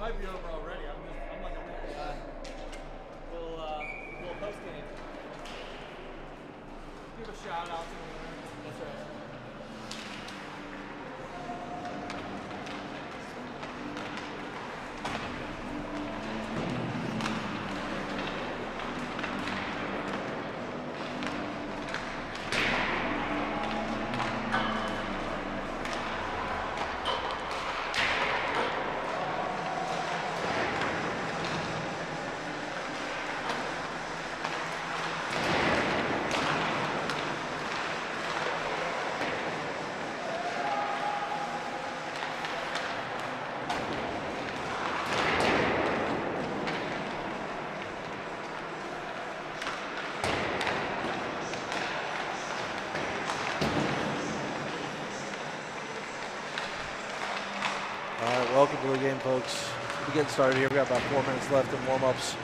might be over already. I'm like a little post game. Give a shout out to him. That's right. Welcome to the game, folks. We're getting started here. We've got about 4 minutes left in warm-ups.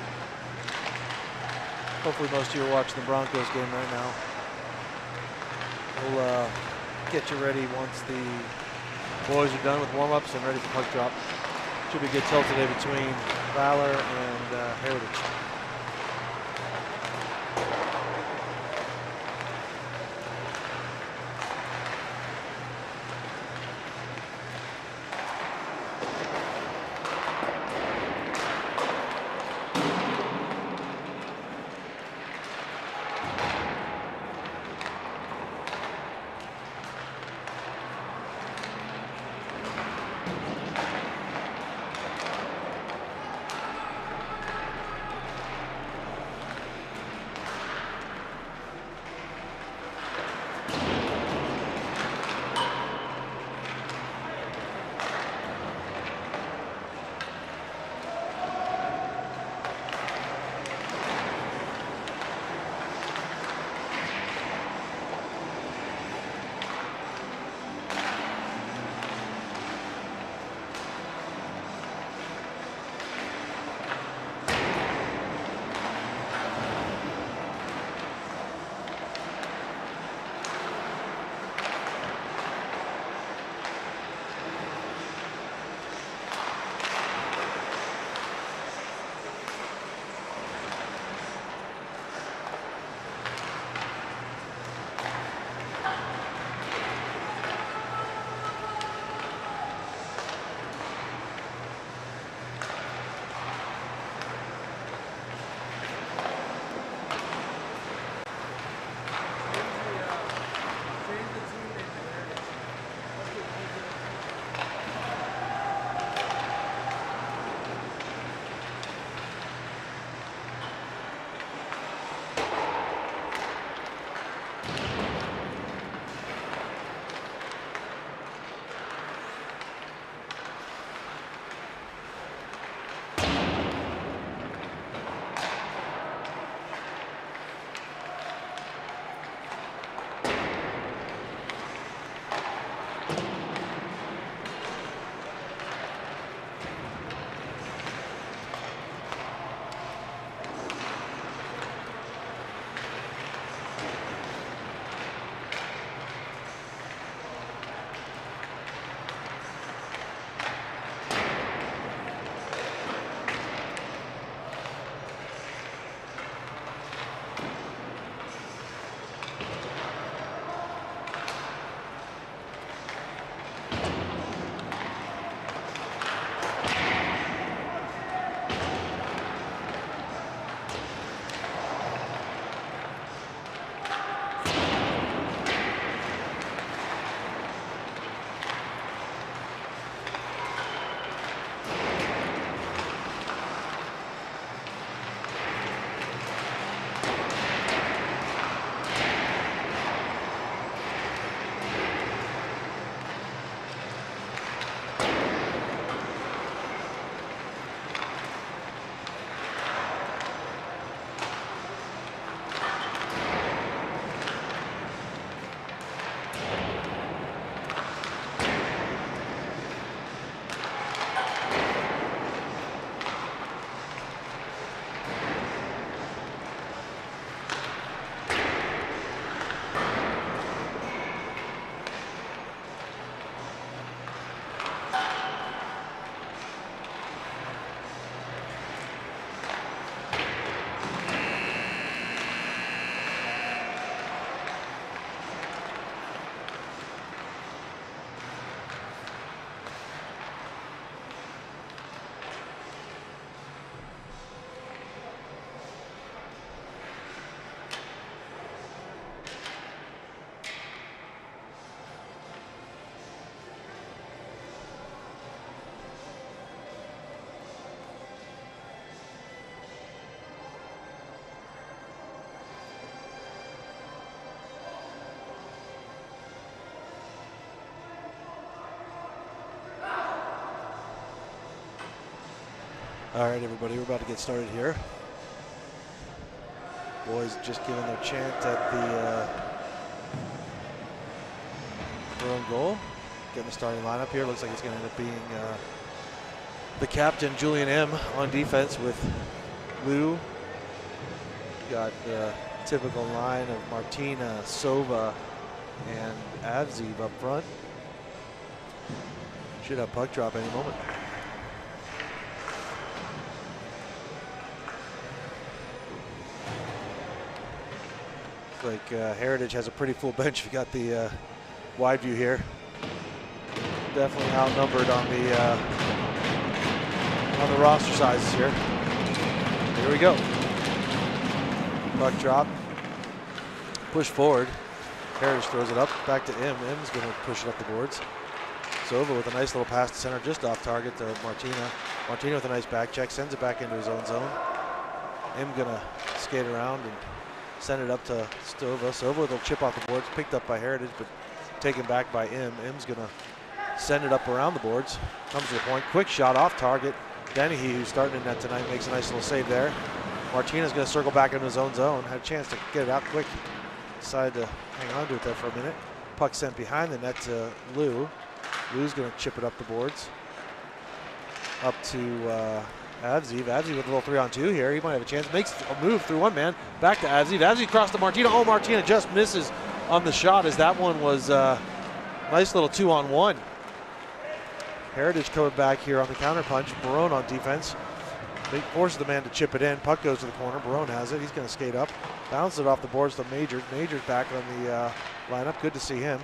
Hopefully most of you are watching the Broncos game right now. We'll get you ready once the boys are done with warm-ups and ready for puck drop. Should be a good tilt today between Valor and Heritage. All right, everybody, we're about to get started here. Boys just giving their chant at the their own goal. Getting the starting lineup here. Looks like it's going to end up being the captain, Julian M, on defense with Lou. Got the typical line of Martina, Sova, and Avziv up front. Should have puck drop any moment. Like Heritage has a pretty full bench. You got the wide view here. Definitely outnumbered on the roster sizes here. Here we go. Puck drop. Push forward. Heritage throws it up. Back to M. M's going to push it up the boards. Sova with a nice little pass to center, just off target to Martina. Martina with a nice back check, sends it back into his own zone. M going to skate around and send it up to Sova. Sova with a chip off the boards, picked up by Heritage, but taken back by M. M's going to send it up around the boards. Comes to the point, quick shot off target. Dennehy, who's starting in net tonight, makes a nice little save there. Martina's going to circle back into his own zone. Had a chance to get it out quick. Decided to hang on to it there for a minute. Puck sent behind the net to Lou. Lou's going to chip it up the boards. Up to Avziv. Avziv with a little 3-on-2 here. He might have a chance. Makes a move through one man. Back to Avziv. Avziv across to Martina. Oh, Martina just misses on the shot as that one was nice little 2-on-1. Heritage coming back here on the counter punch. Barone on defense. He forces the man to chip it in. Puck goes to the corner. Barone has it. He's going to skate up. Bounce it off the boards to Majors. Majors back on the lineup. Good to see him.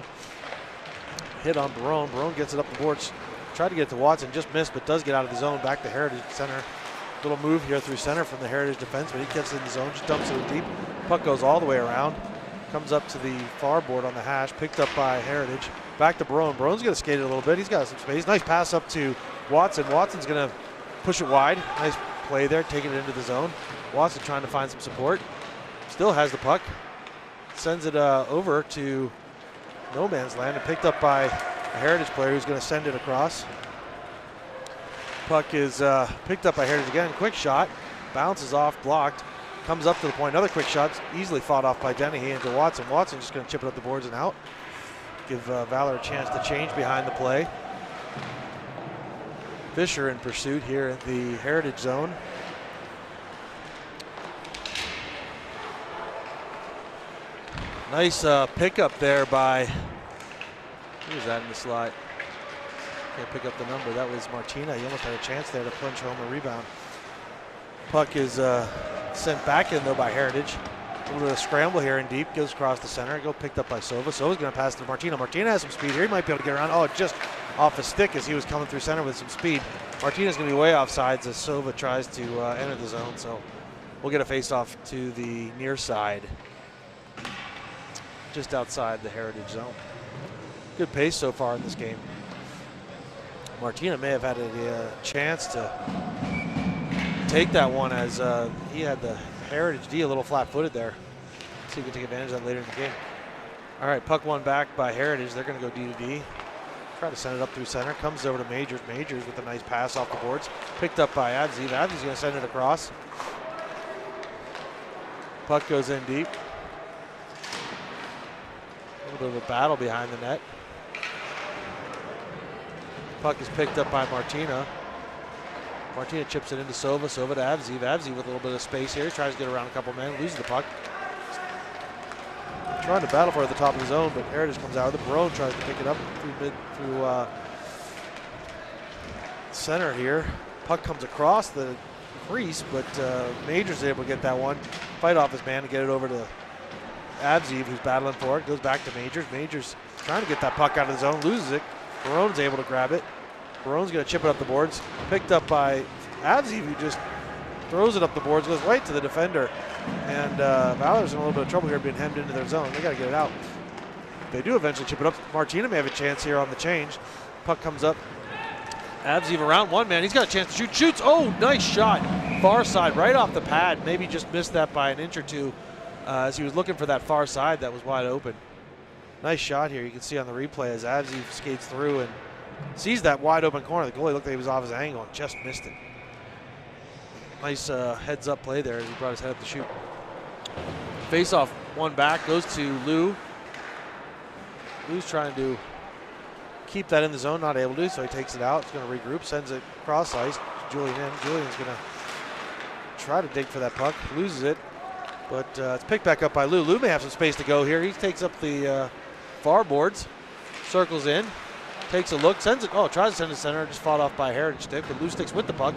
Hit on Barone. Barone gets it up the boards. Tried to get to Watson. Just missed, but does get out of the zone. Back to Heritage center. Little move here through center from the Heritage defenseman. He gets it in the zone. Just dumps it in deep. Puck goes all the way around. Comes up to the far board on the hash. Picked up by Heritage. Back to Barone. Barone's going to skate it a little bit. He's got some space. Nice pass up to Watson. Watson's going to push it wide. Nice play there, taking it into the zone. Watson trying to find some support. Still has the puck. Sends it over to no man's land and picked up by a Heritage player who's going to send it across. Puck is picked up by Heritage again. Quick shot. Bounces off, blocked. Comes up to the point. Another quick shot. Easily fought off by Dennehy into Watson. Watson just going to chip it up the boards and out. Give Valor a chance to change behind the play. Fisher in pursuit here at the Heritage zone. Nice pickup there by, who was that in the slot? Can't pick up the number. That was Martina. He almost had a chance there to punch home a rebound. Puck is sent back in though by Heritage. A little bit of a scramble here in deep. Goes across the center. Go picked up by Sova. Sova's going to pass to Martina. Martina has some speed here. He might be able to get around. Oh, just off his stick as he was coming through center with some speed. Martina's going to be way off sides as Sova tries to enter the zone. So we'll get a face-off to the near side, just outside the Heritage zone. Good pace so far in this game. Martina may have had a chance to take that one as he had the Heritage D a little flat-footed there. See if we can take advantage of that later in the game. All right, puck one back by Heritage. They're going to go D to D. Try to send it up through center. Comes over to Majors. Majors with a nice pass off the boards. Picked up by Avziv. Avziv's going to send it across. Puck goes in deep. A little bit of a battle behind the net. Puck is picked up by Martina. Martina chips it into Sova. Sova to Avziv. Avziv with a little bit of space here. Tries to get around a couple men. Loses the puck. Trying to battle for it at the top of the zone, but Heritage comes out with it. Barone tries to pick it up through center here. Puck comes across the crease, but Majors is able to get that one. Fight off his man to get it over to Avziv, who's battling for it. Goes back to Majors. Majors trying to get that puck out of the zone. Loses it. Barone's able to grab it. Barone's going to chip it up the boards. Picked up by Avziv, who just throws it up the boards. Goes right to the defender. And Valor's in a little bit of trouble here being hemmed into their zone. They got to get it out. They do eventually chip it up. Martina may have a chance here on the change. Puck comes up. Avziv around one man. He's got a chance to shoot. Shoots. Oh, nice shot. Far side, right off the pad. Maybe just missed that by an inch or two as he was looking for that far side that was wide open. Nice shot here. You can see on the replay as Avziv skates through and sees that wide open corner. The goalie looked like he was off his angle and just missed it. Nice heads up play there as he brought his head up to shoot. Face off, one back, goes to Lou. Lou's trying to keep that in the zone, not able to, so he takes it out. He's going to regroup, sends it cross ice. Julian in. Julian's going to try to dig for that puck, loses it, but it's picked back up by Lou. Lou may have some space to go here. He takes up the far boards, circles in, takes a look, sends it, tries to send it to center, just fought off by a Heritage stick, but Lou sticks with the puck,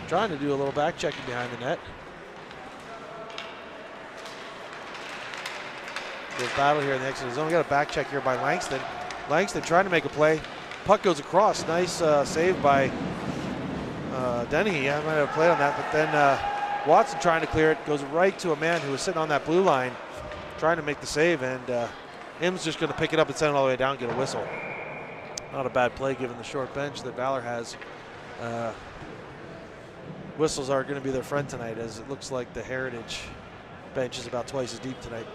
trying to do a little back checking behind the net. Good battle here in the exit of the zone. We got a back check here by Langston. Langston trying to make a play. Puck goes across. Nice save by Dennehy. I might have played on that, but then Watson trying to clear it. Goes right to a man who was sitting on that blue line trying to make the save, and Im's just going to pick it up and send it all the way down, get a whistle. Not a bad play given the short bench that Valor has. Whistles are going to be their friend tonight, as it looks like the Heritage bench is about twice as deep tonight.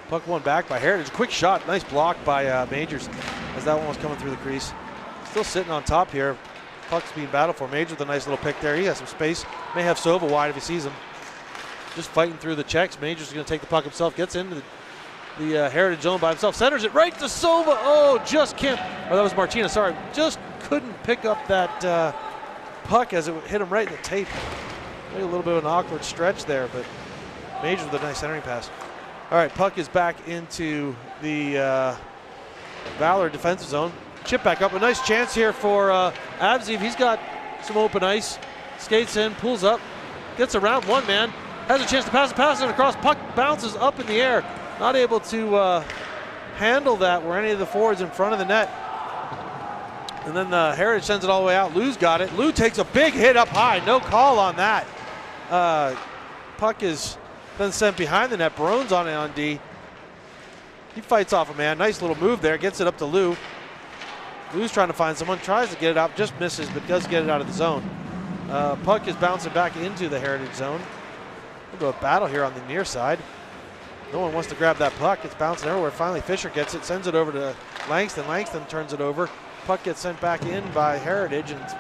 Puck one back by Heritage. Quick shot, nice block by Majors as that one was coming through the crease. Still sitting on top here. Puck's being battled for. Majors with a nice little pick there. He has some space. May have Sova wide if he sees him. Just fighting through the checks. Majors is going to take the puck himself. Gets into the Heritage zone by himself. Centers it right to Sova. Oh, just can't. Oh, that was Martinez. Sorry. Just couldn't pick up that puck as it hit him right in the tape. Maybe a little bit of an awkward stretch there, but Majors with a nice centering pass. All right, puck is back into the Valor defensive zone. Chip back up. A nice chance here for Avziv. He's got some open ice. Skates in, pulls up, gets around one man, has a chance to pass it across. Puck bounces up in the air. Not able to handle that where any of the forwards in front of the net. And then the Heritage sends it all the way out. Lou's got it. Lou takes a big hit up high. No call on that. Puck is then sent behind the net. Barone's on it on D. He fights off a man. Nice little move there. Gets it up to Lou. Lou's trying to find someone. Tries to get it out. Just misses, but does get it out of the zone. Puck is bouncing back into the Heritage zone. We'll go a battle here on the near side. No one wants to grab that puck. It's bouncing everywhere. Finally, Fisher gets it. Sends it over to Langston. Langston turns it over. Puck gets sent back in by Heritage, and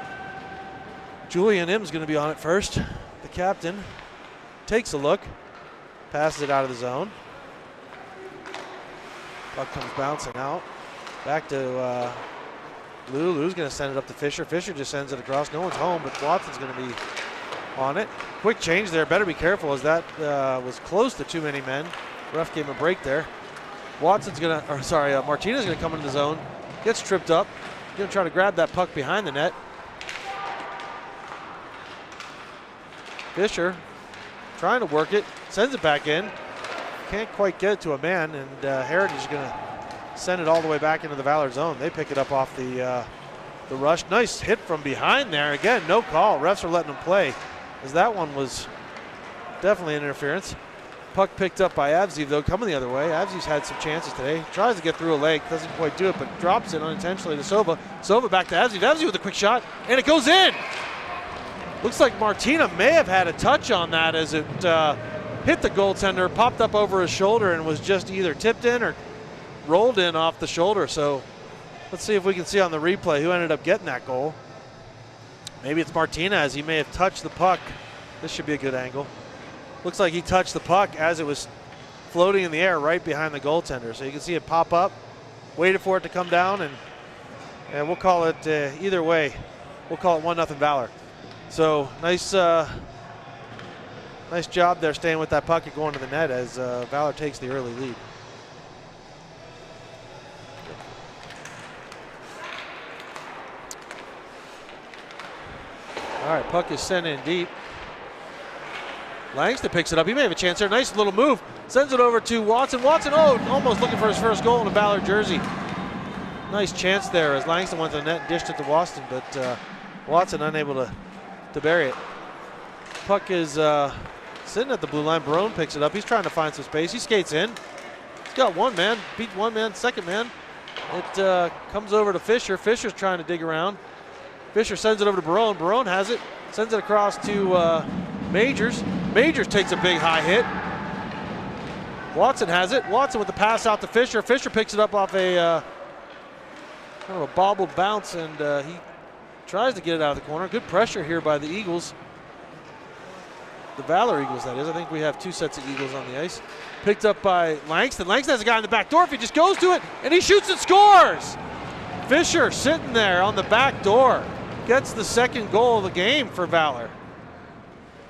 Julian Im's going to be on it first. The captain takes a look. Passes it out of the zone. Puck comes bouncing out. Back to Lou. Lou's going to send it up to Fisher. Fisher just sends it across. No one's home, but Watson's going to be on it. Quick change there. Better be careful as that was close to too many men. Ref gave him a break there. Martinez is going to come into the zone. Gets tripped up. Going to try to grab that puck behind the net. Fisher trying to work it, sends it back in. Can't quite get it to a man, and Heritage is going to send it all the way back into the Valor zone. They pick it up off the rush. Nice hit from behind there. Again, no call. Refs are letting them play, as that one was definitely an interference. Puck picked up by Avziv, though, coming the other way. Avziv's had some chances today. Tries to get through a leg, doesn't quite do it, but drops it unintentionally to Sova. Sova back to Avziv. Avziv with a quick shot, and it goes in. Looks like Martina may have had a touch on that as it hit the goaltender, popped up over his shoulder, and was just either tipped in or rolled in off the shoulder. So let's see if we can see on the replay who ended up getting that goal. Maybe it's Martinez. He may have touched the puck. This should be a good angle. Looks like he touched the puck as it was floating in the air right behind the goaltender. So you can see it pop up, waited for it to come down, and we'll call it either way. We'll call it 1-0 Valor. So nice nice job there staying with that puck and going to the net as Valor takes the early lead. All right, puck is sent in deep. Langston picks it up. He may have a chance there. Nice little move. Sends it over to Watson. Watson, almost looking for his first goal in a Valor jersey. Nice chance there as Langston went to the net and dished it to Watson, but Watson unable to bury it. Puck is sitting at the blue line. Barone picks it up. He's trying to find some space. He skates in. He's got one man. Beat one man, second man. It comes over to Fisher. Fisher's trying to dig around. Fisher sends it over to Barone. Barone has it. Sends it across to Majors. Majors takes a big high hit. Watson has it. Watson with the pass out to Fisher. Fisher picks it up off a kind of a bobbled bounce, and he tries to get it out of the corner. Good pressure here by the Eagles. The Valor Eagles, that is. I think we have 2 sets of Eagles on the ice. Picked up by Langston. Langston has a guy in the back door. If he just goes to it, and he shoots and scores. Fisher sitting there on the back door. Gets the second goal of the game for Valor.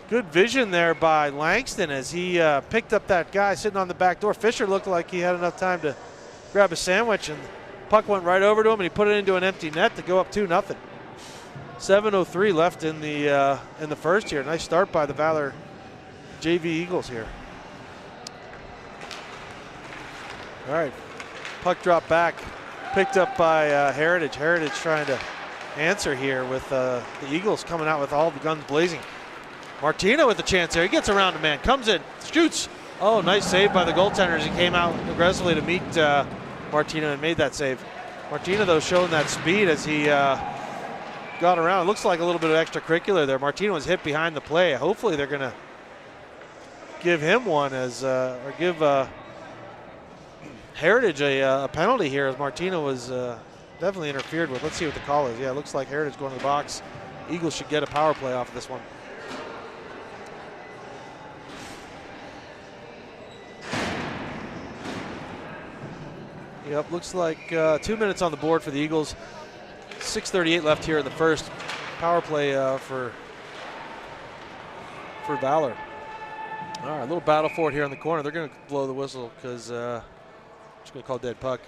Good vision there by Langston as he picked up that guy sitting on the back door. Fisher looked like he had enough time to grab a sandwich, and the puck went right over to him, and he put it into an empty net to go up 2-0. 7:03 left in the first here. Nice start by the Valor JV Eagles here. All right, puck drop back, picked up by Heritage. Heritage trying to answer here with the Eagles coming out with all the guns blazing. Martino with the chance there. He gets around a man, comes in, shoots. Oh, nice save by the goaltenders. He came out aggressively to meet Martino and made that save. Martino, though, showing that speed as he got around. It looks like a little bit of extracurricular there. Martino was hit behind the play. Hopefully they're going to give him one or give Heritage a penalty here, as Martino was definitely interfered with. Let's see what the call is. Yeah, it looks like Heritage going to the box. Eagles should get a power play off of this one. Yep, looks like 2 minutes on the board for the Eagles. 6:38 left here in the first. Power play for Valor. All right, a little battle for it here in the corner. They're going to blow the whistle because I'm just going to call dead puck.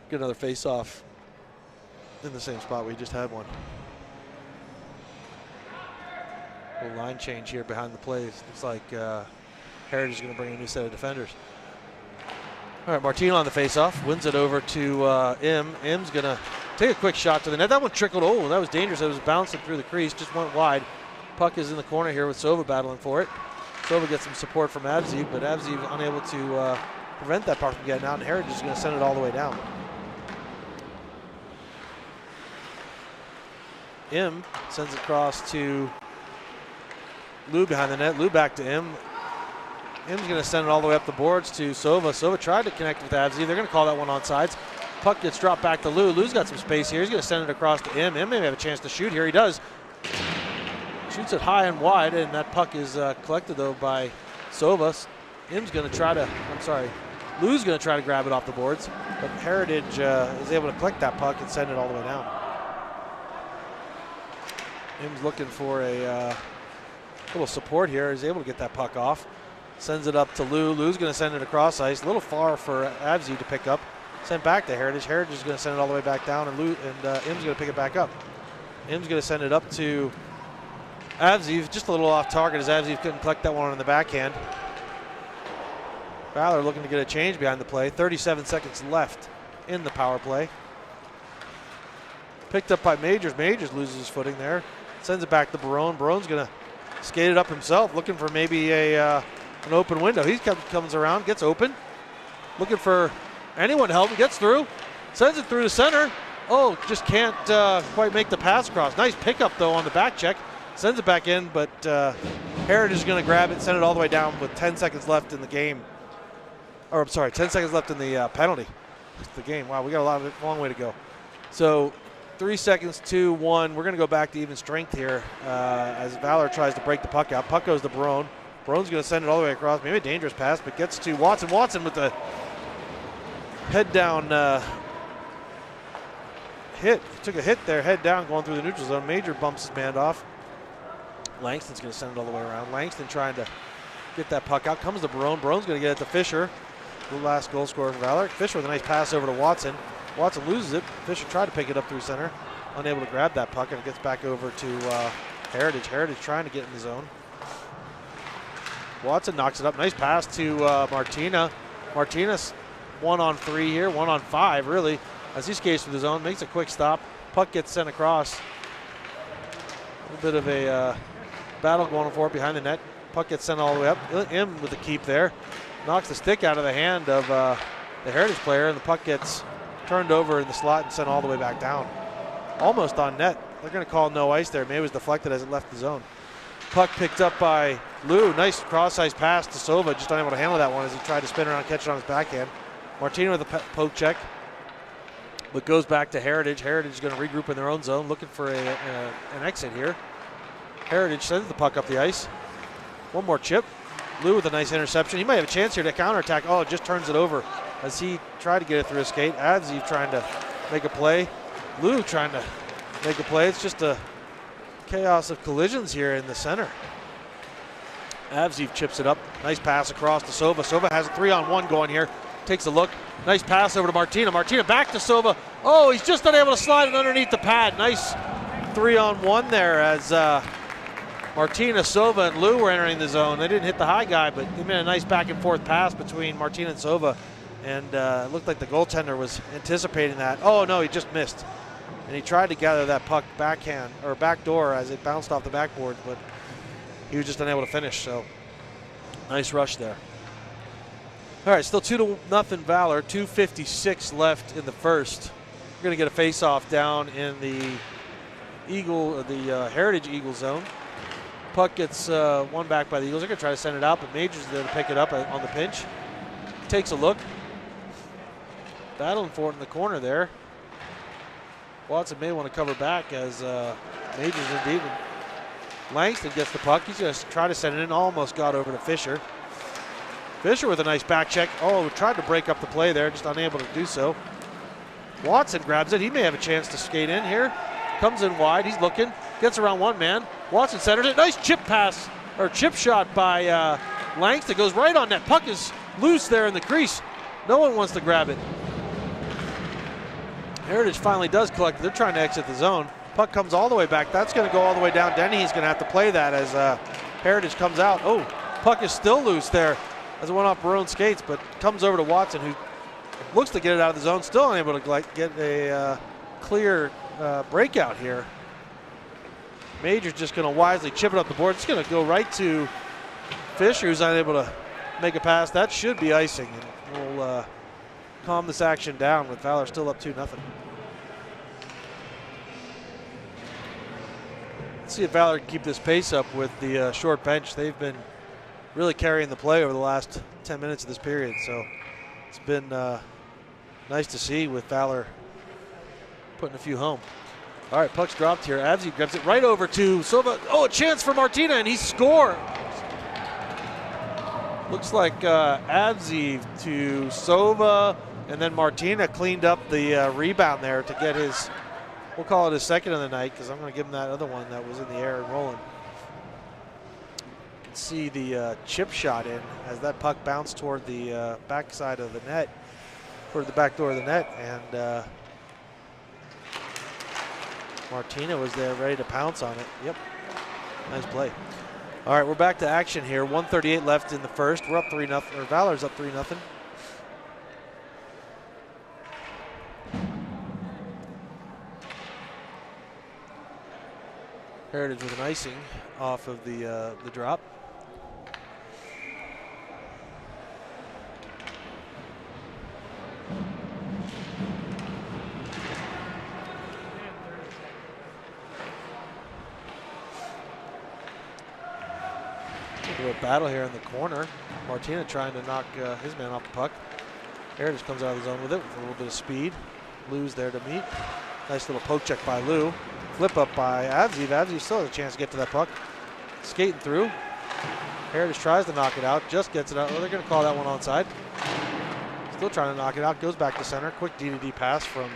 Get another face-off in the same spot we just had one. Little line change here behind the plays. Looks like Heritage is going to bring a new set of defenders. All right, Martino on the face-off, wins it over to M. M's going to take a quick shot to the net. That one trickled. Oh, that was dangerous. It was bouncing through the crease, just went wide. Puck is in the corner here with Sova battling for it. Sova gets some support from Avziv, but Avziv unable to prevent that puck from getting out, and Heritage is going to send it all the way down. M sends it across to Lou behind the net. Lou back to M. M's going to send it all the way up the boards to Sova. Sova tried to connect with Avziv. They're going to call that one onside. Puck gets dropped back to Lou. Lou's got some space here. He's going to send it across to M. M may have a chance to shoot here. He does. Shoots it high and wide, and that puck is collected, though, by Sova. M's going to try to, Lou's going to try to grab it off the boards, but Heritage is able to collect that puck and send it all the way down. M's looking for a little support here. He's able to get that puck off. Sends it up to Lou. Lou's going to send it across ice. A little far for Avziv to pick up. Sent back to Heritage. Heritage is going to send it all the way back down, and M's going to pick it back up. M's going to send it up to Avziv, just a little off target as Avziv couldn't collect that one on the backhand. Valor looking to get a change behind the play. 37 seconds left in the power play. Picked up by Majors. Majors loses his footing there. Sends it back to Barone. Barone's going to skate it up himself, looking for maybe an open window. He comes around, gets open, looking for anyone to help him, gets through, sends it through the center. Oh, just can't quite make the pass across. Nice pickup, though, on the back check. Sends it back in, but Heritage is going to grab it and send it all the way down with 10 seconds left in the game. Or, I'm sorry, 10 seconds left in the penalty. It's the game. Wow, we got a long way to go. So 3 seconds, 2, 1. We're going to go back to even strength here as Valor tries to break the puck out. Puck goes to Barone. Barone's going to send it all the way across. Maybe a dangerous pass, but gets to Watson. Watson with the head down hit. Took a hit there, head down, going through the neutral zone. Major bumps his man off. Langston's going to send it all the way around. Langston trying to get that puck out. Comes to Barone. Barone's going to get it to Fisher, the last goal scorer for Valor. Fisher with a nice pass over to Watson. Watson loses it. Fisher tried to pick it up through center. Unable to grab that puck, and it gets back over to Heritage. Heritage trying to get in the zone. Watson knocks it up. Nice pass to Martina. Martinez 1-on-3 here, 1-on-5 really, as he skates through the zone, makes a quick stop. Puck gets sent across. A little bit of a battle going for it behind the net. Puck gets sent all the way up. In with the keep there. Knocks the stick out of the hand of the Heritage player, and the puck gets turned over in the slot and sent all the way back down. Almost on net. They're going to call no ice there. Maybe it was deflected as it left the zone. Puck picked up by Lou. Nice cross-ice pass to Sova. Just unable to handle that one as he tried to spin around and catch it on his backhand. Martina with a poke check, but goes back to Heritage. Heritage is going to regroup in their own zone, looking for an exit here. Heritage sends the puck up the ice. One more chip. Lou with a nice interception. He might have a chance here to counterattack. Oh, just turns it over as he tried to get it through his skate. Avzi trying to make a play. Lou trying to make a play. It's just a chaos of collisions here in the center. Avzi chips it up. Nice pass across to Sova. Sova has a 3-on-1 going here. Takes a look. Nice pass over to Martina. Martina back to Sova. Oh, he's just unable to slide it underneath the pad. Nice 3-on-1 there as Martina, Sova, and Lou were entering the zone. They didn't hit the high guy, but they made a nice back and forth pass between Martina and Sova. And it looked like the goaltender was anticipating that. Oh no, he just missed. And he tried to gather that puck backhand or backdoor as it bounced off the backboard, but he was just unable to finish. So nice rush there. All right, still 2-0 Valor. 2:56 left in the first. We're going to get a face-off down in the Heritage Eagle zone. Puck gets won back by the Eagles. They're going to try to send it out, but Majors is there to pick it up on the pinch. Takes a look. Battling for it in the corner there. Watson may want to cover back as Majors indeed. Langston gets the puck. He's going to try to send it in. Almost got over to Fisher. Fisher with a nice back check. Oh, tried to break up the play there, just unable to do so. Watson grabs it. He may have a chance to skate in here. Comes in wide. He's looking. Gets around one man. Watson centers it. Nice chip pass, or chip shot by Langston. Goes right on net. Puck is loose there in the crease. No one wants to grab it. Heritage finally does collect. They're trying to exit the zone. Puck comes all the way back. That's going to go all the way down. Denny is going to have to play that as Heritage comes out. Oh, puck is still loose there as it went off Barone skates, but comes over to Watson, who looks to get it out of the zone. Still unable to get a clear breakout here. Major's just going to wisely chip it up the board. It's going to go right to Fisher, who's unable to make a pass. That should be icing, and we'll calm this action down with Valor still up 2-0. Let's see if Valor can keep this pace up with the short bench. They've been really carrying the play over the last 10 minutes of this period, so it's been nice to see with Valor putting a few home. All right, puck's dropped here. Avzi grabs it right over to Sova. Oh, a chance for Martina, and he scores. Looks like Avzi to Sova, and then Martina cleaned up the rebound there to get his, we'll call it his second of the night, because I'm going to give him that other one that was in the air and rolling. You can see the chip shot in as that puck bounced toward the backside of the net, toward the back door of the net, and Martina was there ready to pounce on it. Yep, nice play. All right, we're back to action here. 1:38 left in the first. We're up 3-0, or Valor's up 3-0. Heritage with an icing off of the drop. A battle here in the corner. Martina trying to knock his man off the puck. Heritage comes out of the zone with it with a little bit of speed. Lou's there to meet. Nice little poke check by Lou. Flip up by Avzi. Avzi still has a chance to get to that puck. Skating through. Heritage tries to knock it out, just gets it out. Oh, they're going to call that one onside. Still trying to knock it out. Goes back to center. Quick D-to-D pass from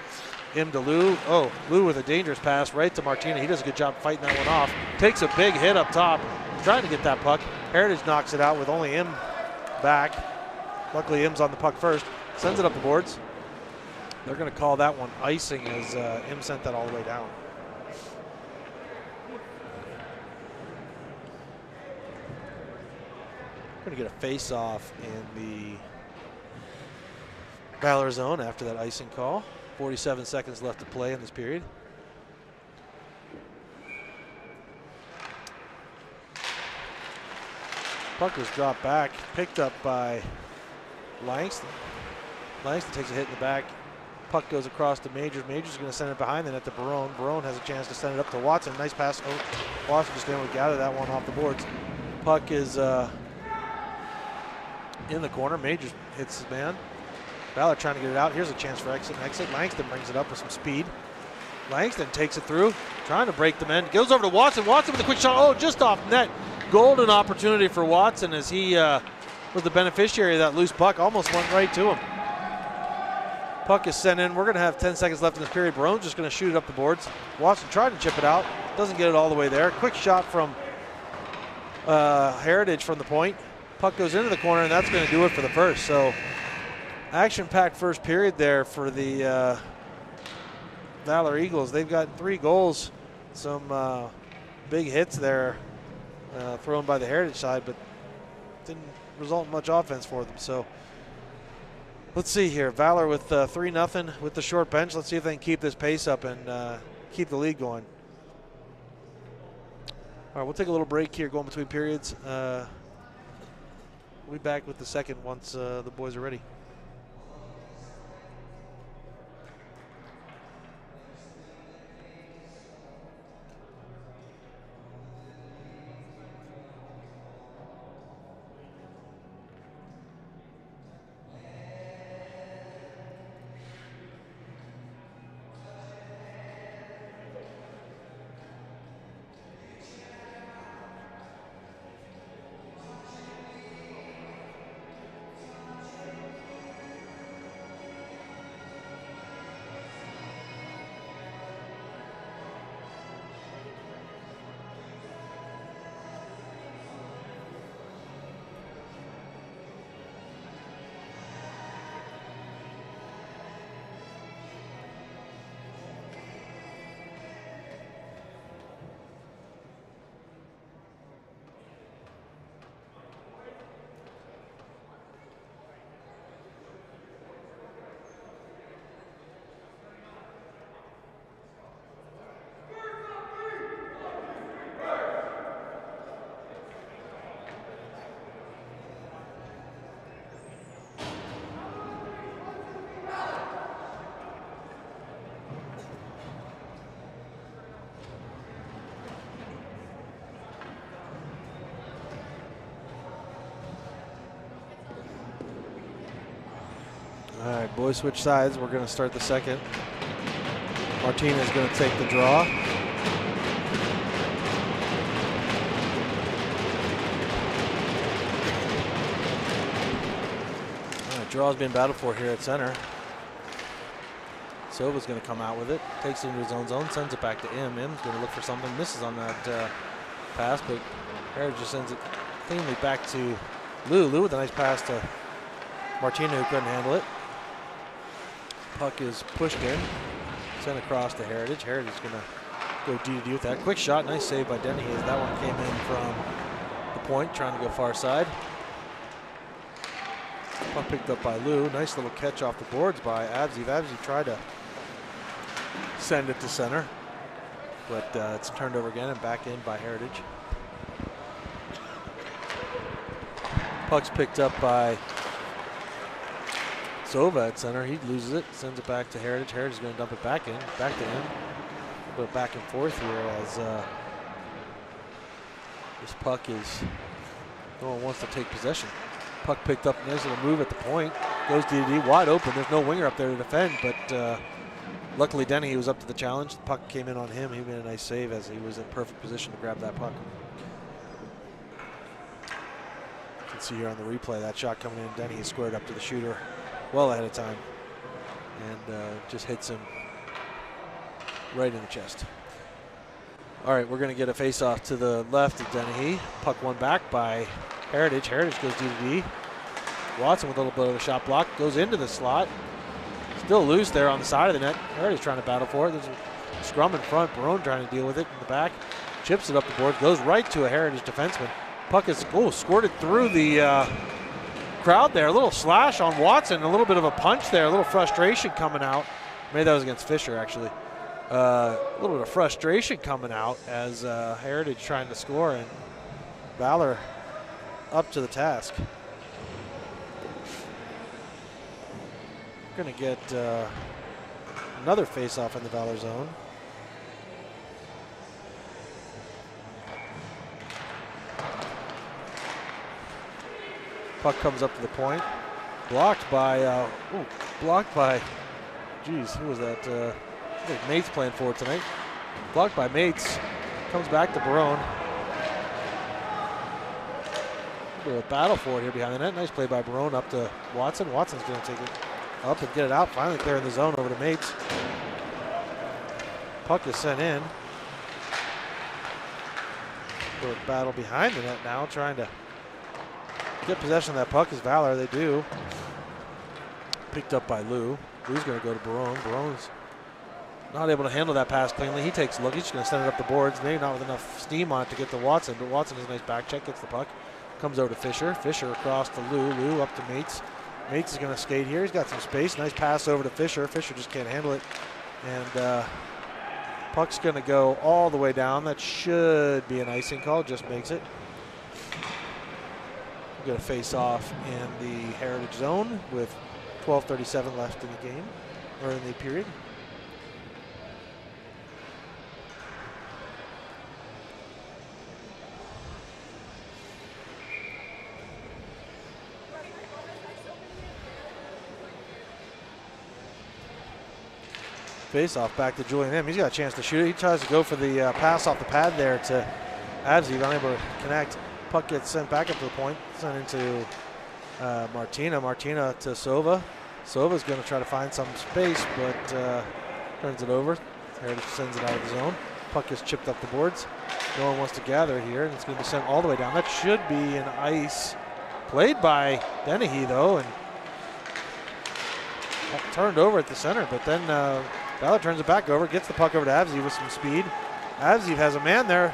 him to Lou. Oh, Lou with a dangerous pass right to Martina. He does a good job fighting that one off. Takes a big hit up top. Trying to get that puck. Heritage knocks it out with only him back. Luckily, Im's on the puck first. Sends it up the boards. They're going to call that one icing as Im sent that all the way down. Going to get a face-off in the Valor zone after that icing call. 47 seconds left to play in this period. Puck was dropped back, picked up by Langston. Langston takes a hit in the back, Puck goes across to Majors. Majors is going to send it behind the net to Barone. Barone has a chance to send it up to Watson. Nice pass. Oh, Watson just able to gather that one off the boards. Puck is in the corner. Majors hits his man. Valor trying to get it out. Here's a chance for exit. Langston brings it up with some speed. Langston takes it through, trying to break the men. Goes over to Watson. Watson with a quick shot. Oh, just off net. Golden opportunity for Watson as he was the beneficiary of that loose puck. Almost went right to him. Puck is sent in. We're going to have 10 seconds left in this period. Barone's just going to shoot it up the boards. Watson tried to chip it out. Doesn't get it all the way there. Quick shot from Heritage from the point. Puck goes into the corner, and that's going to do it for the first. So action-packed first period there for the Valor Eagles. They've got 3 goals. Some big hits there thrown by the Heritage side, but didn't result in much offense for them. So let's see here. Valor with 3-0 with the short bench. Let's see if they can keep this pace up and keep the lead going. All right, we'll take a little break here going between periods. We'll be back with the second once the boys are ready. All right, boys switch sides. We're going to start the second. Martinez going to take the draw. All right, draw's been battled for here at center. Silva's going to come out with it. Takes it into his own zone, sends it back to M. M's going to look for something. Misses on that pass, but Heritage just sends it cleanly back to Lou. Lou with a nice pass to Martina, who couldn't handle it. Puck is pushed in, sent across to Heritage. Heritage is going to go D-to-D with that. Quick shot, nice save by Denny as that one came in from the point, trying to go far side. Puck picked up by Lou. Nice little catch off the boards by Abzi. Abzi tried to send it to center, but it's turned over again and back in by Heritage. Puck's picked up by Sova at center. He loses it, sends it back to Heritage. Heritage is going to dump it back to him. But back and forth here as this puck is, no one wants to take possession. Puck picked up, nice little move at the point. Goes D-to-D, wide open. There's no winger up there to defend, but luckily Denny was up to the challenge. The puck came in on him. He made a nice save as he was in perfect position to grab that puck. You can see here on the replay that shot coming in. Denny is squared up to the shooter well ahead of time and just hits him right in the chest. All right, we're going to get a face-off to the left of Dennehy. Puck won back by Heritage. Heritage goes D-to-D. Watson with a little bit of a shot block. Goes into the slot. Still loose there on the side of the net. Heritage trying to battle for it. There's a scrum in front. Barone trying to deal with it in the back. Chips it up the board. Goes right to a Heritage defenseman. Puck is squirted through the crowd there. A little slash on Watson. A little bit of a punch there. A little frustration coming out. Maybe that was against Fisher, actually. A little bit of frustration coming out as Heritage trying to score, and Valor up to the task. We're going to get Another face-off in the Valor zone. Puck comes up to the point. Blocked by, geez, who was that? I think Mates playing for it tonight. Blocked by Mates. Comes back to Barone. A bit of a battle for it here behind the net. Nice play by Barone up to Watson. Watson's going to take it up and get it out. Finally clearing the zone over to Mates. Puck is sent in. A little battle behind the net now, trying to get possession of that puck is Valor. They do. Picked up by Lou. Lou's going to go to Barone. Barone's not able to handle that pass cleanly. He takes a look. He's going to send it up the boards. Maybe not with enough steam on it to get to Watson, but Watson does a nice back check, gets the puck. Comes over to Fisher. Fisher across to Lou. Lou up to Mates. Mates is going to skate here. He's got some space. Nice pass over to Fisher. Fisher just can't handle it. And puck's going to go all the way down. That should be an icing call. Just makes it. We're going to face off in the Heritage zone with 12:37 left in the game, or in the period. Face off back to Julian M. He's got a chance to shoot it. He tries to go for the pass off the pad there to Abzi, unable to connect. Puck gets sent back up to the point, sent into Martina. Martina to Sova. Sova's going to try to find some space, but turns it over. Heritage sends it out of the zone. Puck is chipped up the boards. No one wants to gather here, and it's going to be sent all the way down. That should be an ice. Played by Dennehy, though, and turned over at the center, but then Valor turns it back over, gets the puck over to Abzi with some speed. Abzi has a man there.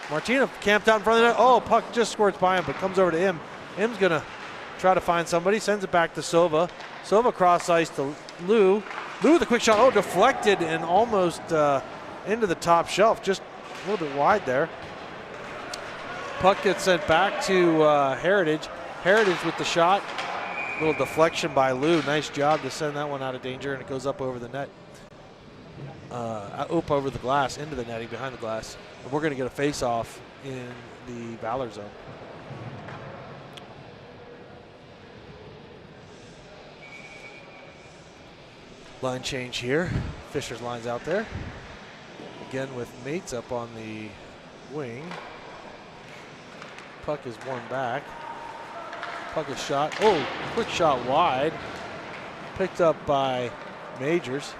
Martina camped out in front of the net. Oh, puck just squirts by him, but comes over to Im. Im's going to try to find somebody, sends it back to Sova. Sova cross ice to Lou. Lou with a quick shot. Oh, deflected and almost into the top shelf, just a little bit wide there. Puck gets sent back to Heritage. Heritage with the shot. Little deflection by Lou. Nice job to send that one out of danger, and it goes up over the net. Up over the glass, into the netting, behind the glass. And we're going to get a face-off in the Valor zone. Line change here. Fisher's line's out there. Again with Mates up on the wing. Puck is one back. Puck is shot. Oh, quick shot wide. Picked up by Majors.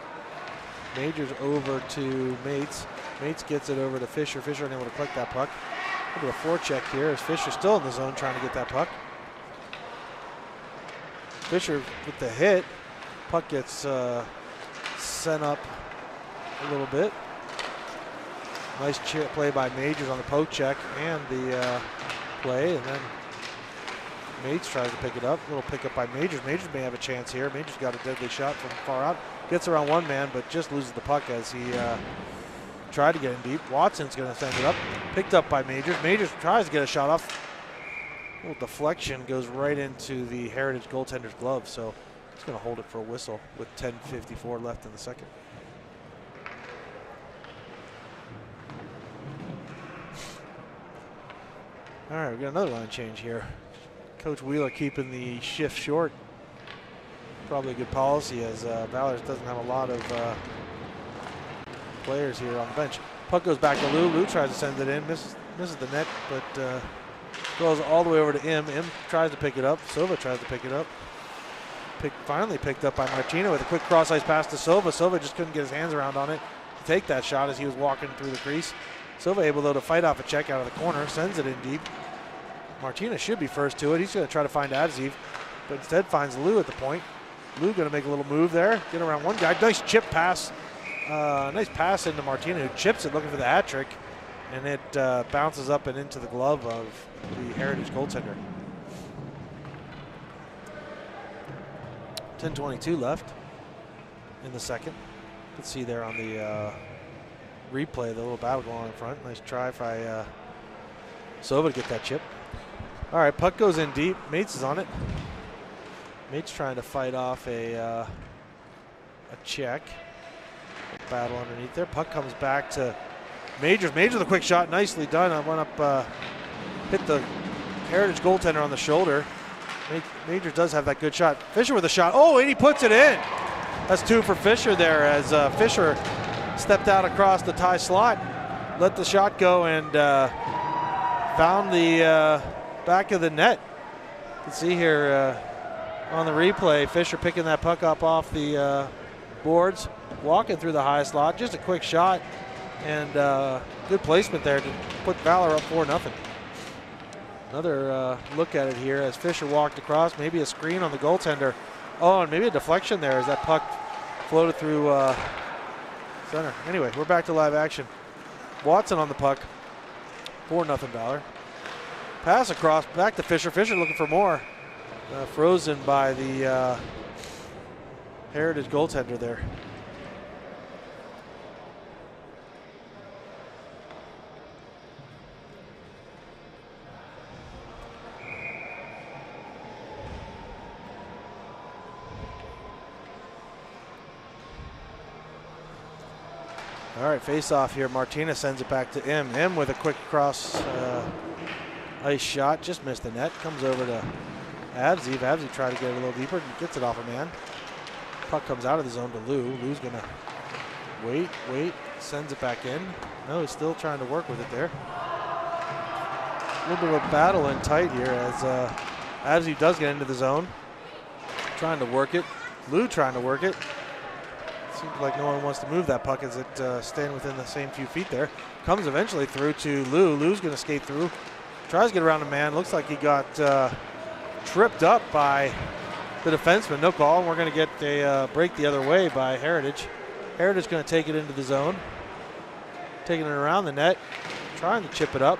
Majors over to Mates. Mates gets it over to Fisher. Fisher unable to collect that puck. A bit of a forecheck here as Fisher still in the zone trying to get that puck. Fisher with the hit. Puck gets sent up a little bit. Nice play by Majors on the poke check and the play, and then Mates tries to pick it up. A little pickup by Majors. Majors may have a chance here. Majors got a deadly shot from far out. Gets around one man, but just loses the puck as he tried to get in deep. Watson's going to send it up. Picked up by Majors. Majors tries to get a shot off. A little deflection goes right into the Heritage goaltender's glove, so he's going to hold it for a whistle with 10:54 left in the second. All right, we got another line change here. Coach Wheeler keeping the shift short. Probably a good policy as Valor doesn't have a lot of players here on the bench. Puck goes back to Lou. Lou tries to send it in, misses the net, but goes all the way over to Im. Im tries to pick it up. Sova tries to pick it up. Finally picked up by Martina with a quick cross ice pass to Sova. Sova just couldn't get his hands around on it to take that shot as he was walking through the crease. Sova able though to fight off a check out of the corner, sends it in deep. Martina should be first to it. He's going to try to find Abziv, but instead finds Lou at the point. Lou going to make a little move there, get around one guy. Nice chip pass. Nice pass into Martina, who chips it looking for the hat trick, and it bounces up and into the glove of the Heritage goaltender. 10:22 left in the second. You can see there on the replay the little battle going on in front. Nice try by Sova to get that chip. All right, puck goes in deep. Mates is on it. Mates trying to fight off a check. battle underneath there. Puck comes back to Majors. Majors with a quick shot, nicely done. I went up, hit the Heritage goaltender on the shoulder. Majors does have that good shot. Fisher with a shot. Oh, and he puts it in. That's 2 for Fisher there as Fisher stepped out across the tie slot, let the shot go, and found the back of the net. You can see here on the replay, Fisher picking that puck up off the boards, walking through the high slot. Just a quick shot, and good placement there to put Valor up 4-0. Another look at it here as Fisher walked across, maybe a screen on the goaltender. Oh, and maybe a deflection there as that puck floated through center. Anyway, we're back to live action. Watson on the puck, 4-0 Valor. Pass across, back to Fisher. Fisher looking for more. Frozen by the Heritage goaltender there. All right, face off here. Martinez sends it back to M. M with a quick cross ice shot. Just missed the net. Comes over to Avzi. Avzi tried to get it a little deeper. Gets it off a man. Puck comes out of the zone to Lou. Lou's going to wait. Sends it back in. No, he's still trying to work with it there. A little bit of a battle in tight here as Avzi does get into the zone. Trying to work it. Lou trying to work it. Seems like no one wants to move that puck as it staying within the same few feet there. Comes eventually through to Lou. Lou's going to skate through. Tries to get around a man. Looks like he got tripped up by the defenseman. No call. And we're going to get a break the other way by Heritage. Heritage going to take it into the zone. Taking it around the net. Trying to chip it up.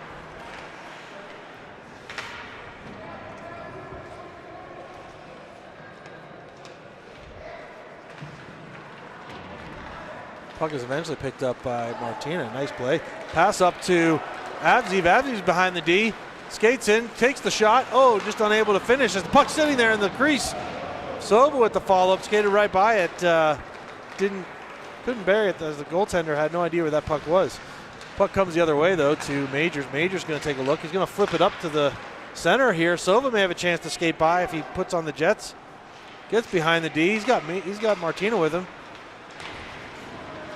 Puck is eventually picked up by Martina. Nice play. Pass up to Avzi. Avzi's behind the D. Skates in, takes the shot. Oh, just unable to finish as the puck's sitting there in the crease. Sova with the follow-up, skated right by it. Couldn't bury it as the goaltender had no idea where that puck was. Puck comes the other way though to Majors. Majors going to take a look. He's going to flip it up to the center here. Sova may have a chance to skate by if he puts on the Jets. Gets behind the D. He's got Martina with him.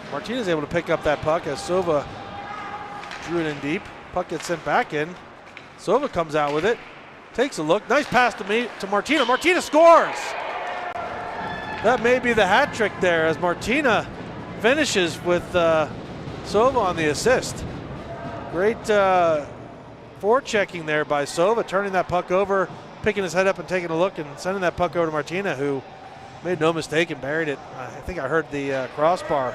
Martinez able to pick up that puck as Sova drew it in deep. Puck gets sent back in. Sova comes out with it. Takes a look. Nice pass to Martina. Martina scores! That may be the hat trick there as Martina finishes with Sova on the assist. Great forechecking there by Sova, turning that puck over, picking his head up and taking a look and sending that puck over to Martina, who made no mistake and buried it. I think I heard the crossbar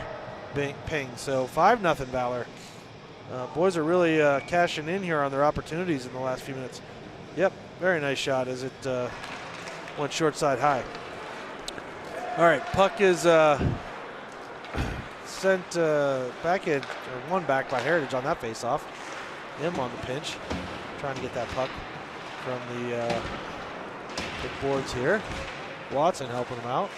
ping. So 5-0 Valor. Boys are really cashing in here on their opportunities in the last few minutes. Yep, very nice shot as it went short side high. All right, puck is sent back in, or won back by Heritage on that faceoff. Him on the pinch, trying to get that puck from the boards here. Watson helping him out.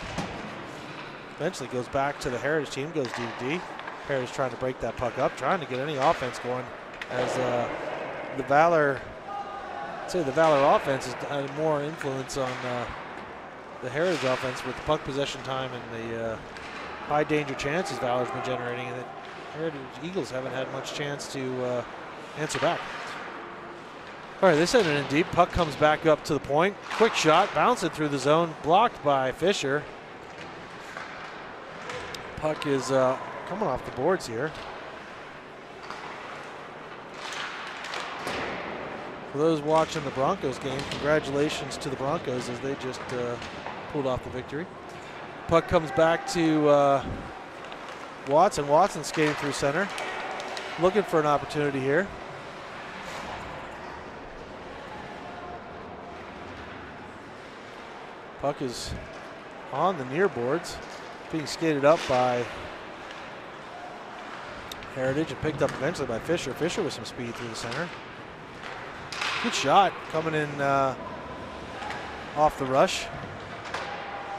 Eventually goes back to the Heritage team, goes D to D. Heritage trying to break that puck up, trying to get any offense going as the Valor offense has had more influence on the Heritage offense with the puck possession time and the high danger chances Valor's been generating, and the Heritage Eagles haven't had much chance to answer back. All right, they send it in deep. Puck comes back up to the point. Quick shot, bouncing through the zone, blocked by Fisher. Puck is coming off the boards here. For those watching the Broncos game, congratulations to the Broncos as they just pulled off the victory. Puck comes back to Watson. Watson skating through center, looking for an opportunity here. Puck is on the near boards, being skated up by Heritage and picked up eventually by Fisher. Fisher with some speed through the center. Good shot coming in off the rush.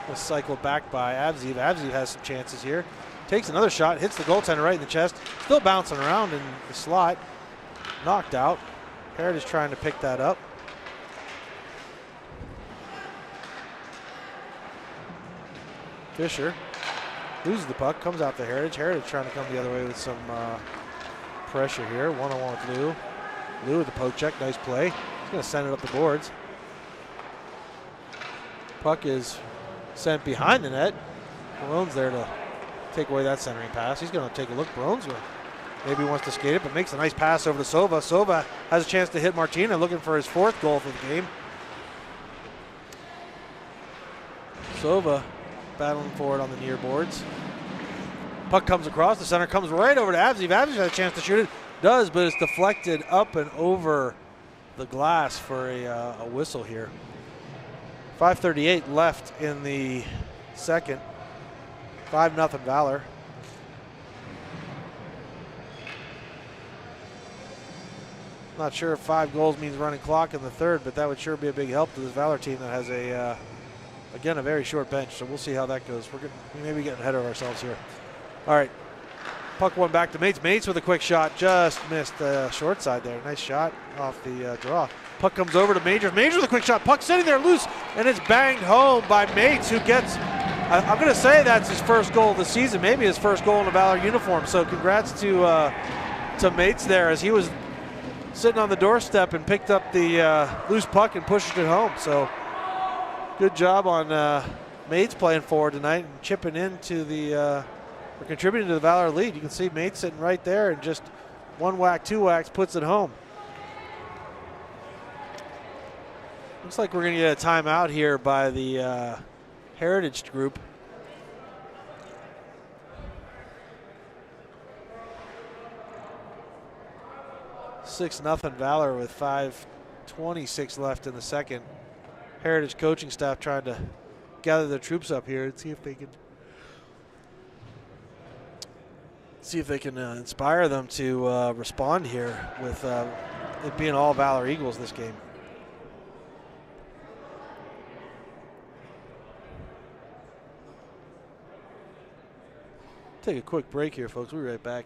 Was cycled back by Avzi. Avzi has some chances here. Takes another shot, hits the goaltender right in the chest. Still bouncing around in the slot. Knocked out. Heritage trying to pick that up. Fisher loses the puck, comes out to Heritage. Heritage trying to come the other way with some pressure here. One-on-one with Lou. Lou with the poke check, nice play. He's going to send it up the boards. Puck is sent behind the net. Barone's there to take away that centering pass. He's going to take a look. Barone's maybe wants to skate it, but makes a nice pass over to Sova. Sova has a chance to hit Martina, looking for his 4th goal for the game. Sova battling for it on the near boards. Puck comes across. The center comes right over to Abzi. Abzi's had a chance to shoot it. Does, but it's deflected up and over the glass for a whistle here. 5:38 left in the second. 5-0 Valor. Not sure if 5 goals means running clock in the third, but that would sure be a big help to this Valor team that has again, a very short bench. So we'll see how that goes. We may be getting ahead of ourselves here. All right, puck one back to Mates. Mates with a quick shot, just missed the short side there. Nice shot off the draw. Puck comes over to Majors. Majors with a quick shot. Puck sitting there loose, and it's banged home by Mates, who gets, I'm going to say that's his first goal of the season, maybe his first goal in a Valor uniform. So congrats to Mates there, as he was sitting on the doorstep and picked up the loose puck and pushed it home. So good job on Mates playing forward tonight and chipping into or contributing to the Valor lead. You can see Mates sitting right there and just one whack, two whacks, puts it home. Looks like we're going to get a timeout here by the Heritage group. (6-0) Valor with 5:26 left in the second. Heritage coaching staff trying to gather their troops up here and see if they can inspire them to respond here with it being all Valor Eagles this game. Take a quick break here, folks. We'll be right back.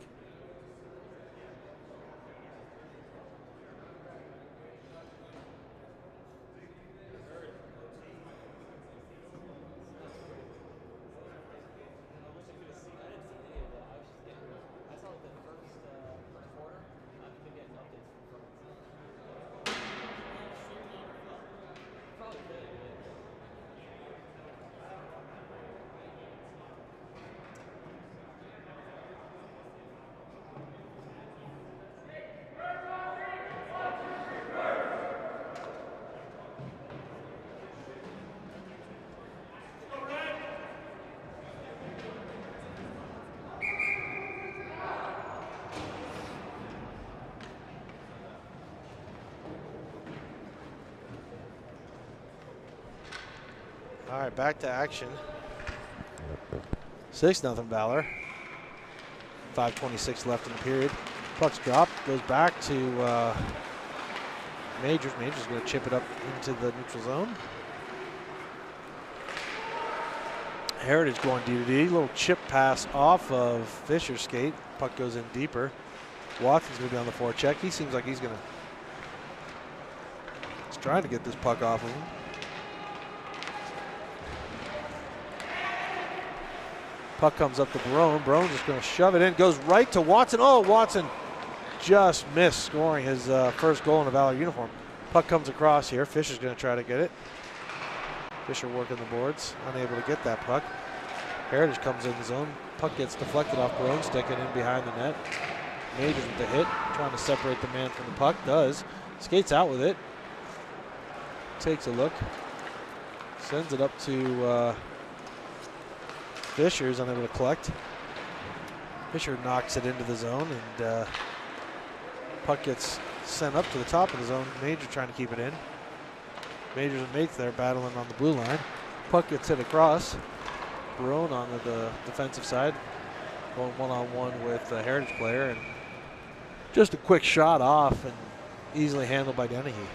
All right, back to action. 6-0 Valor. 5:26 left in the period. Puck's dropped, goes back to Majors. Majors going to chip it up into the neutral zone. Heritage going D-to-D. Little chip pass off of Fisher's skate. Puck goes in deeper. Watson's going to be on the forecheck. He seems like he's trying to get this puck off of him. Puck comes up to Barone. Barone's just going to shove it in. Goes right to Watson. Oh, Watson just missed scoring his first goal in a Valor uniform. Puck comes across here. Fisher's going to try to get it. Fisher working the boards. Unable to get that puck. Heritage comes in the zone. Puck gets deflected off Barone, sticking in behind the net. Majors with the hit. Trying to separate the man from the puck. Does. Skates out with it. Takes a look. Sends it up to Fisher's unable to collect. Fisher knocks it into the zone, and puck gets sent up to the top of the zone. Major trying to keep it in. Majors and Mates there battling on the blue line. Puck gets hit across. Barone on the defensive side, going one-on-one with the Heritage player, and just a quick shot off and easily handled by Dennehy.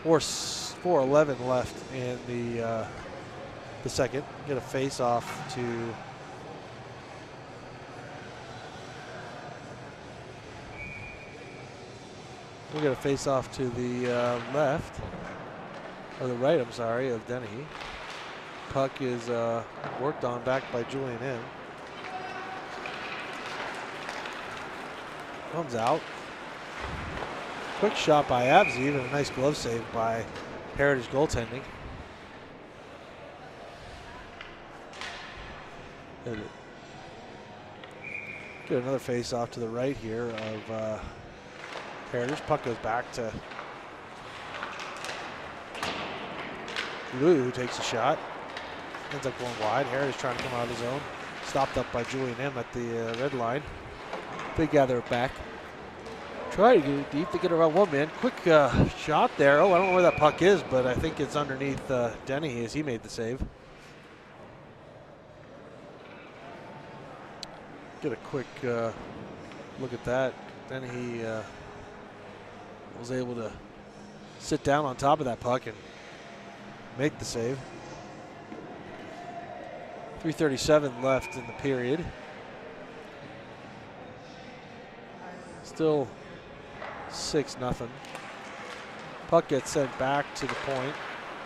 4:11 left in the second. Get a face off to We'll get a face off to the left, or the right, I'm sorry, of Dennehy. Puck is worked on back by Julian M. Comes out. Quick shot by Abzeev and a nice glove save by Heritage goaltending. Get another face off to the right here of Heritage. Puck goes back to Lou, who takes a shot. Ends up going wide. Heritage trying to come out of his zone. Stopped up by Julian M at the red line. They gather it back. Try to get it deep to get around one man. Quick shot there. Oh, I don't know where that puck is, but I think it's underneath Dennehy as he made the save. Get a quick look at that. Dennehy was able to sit down on top of that puck and make the save. 3:37 left in the period. Still 6-0. Puck gets sent back to the point.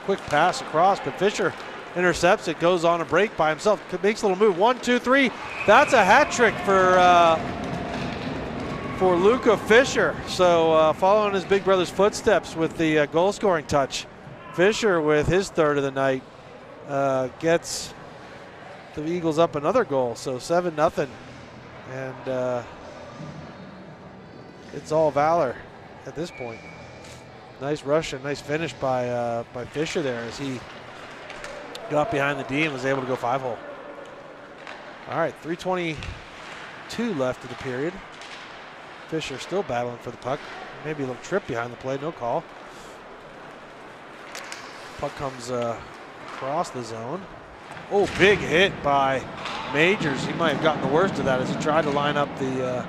Quick pass across, but Fisher intercepts it, goes on a break by himself, makes a little move. 1, 2, 3. That's a hat trick for Luca Fisher. So following his big brother's footsteps with the goal scoring touch. Fisher with his third of the night gets the Eagles up another goal. So 7-0. And it's all Valor at this point. Nice rush and nice finish by Fisher there as he got behind the D and was able to go 5-hole. All right, 3:22 left of the period. Fisher still battling for the puck. Maybe a little trip behind the play, no call. Puck comes across the zone. Oh, big hit by Majors. He might have gotten the worst of that as he tried to line up the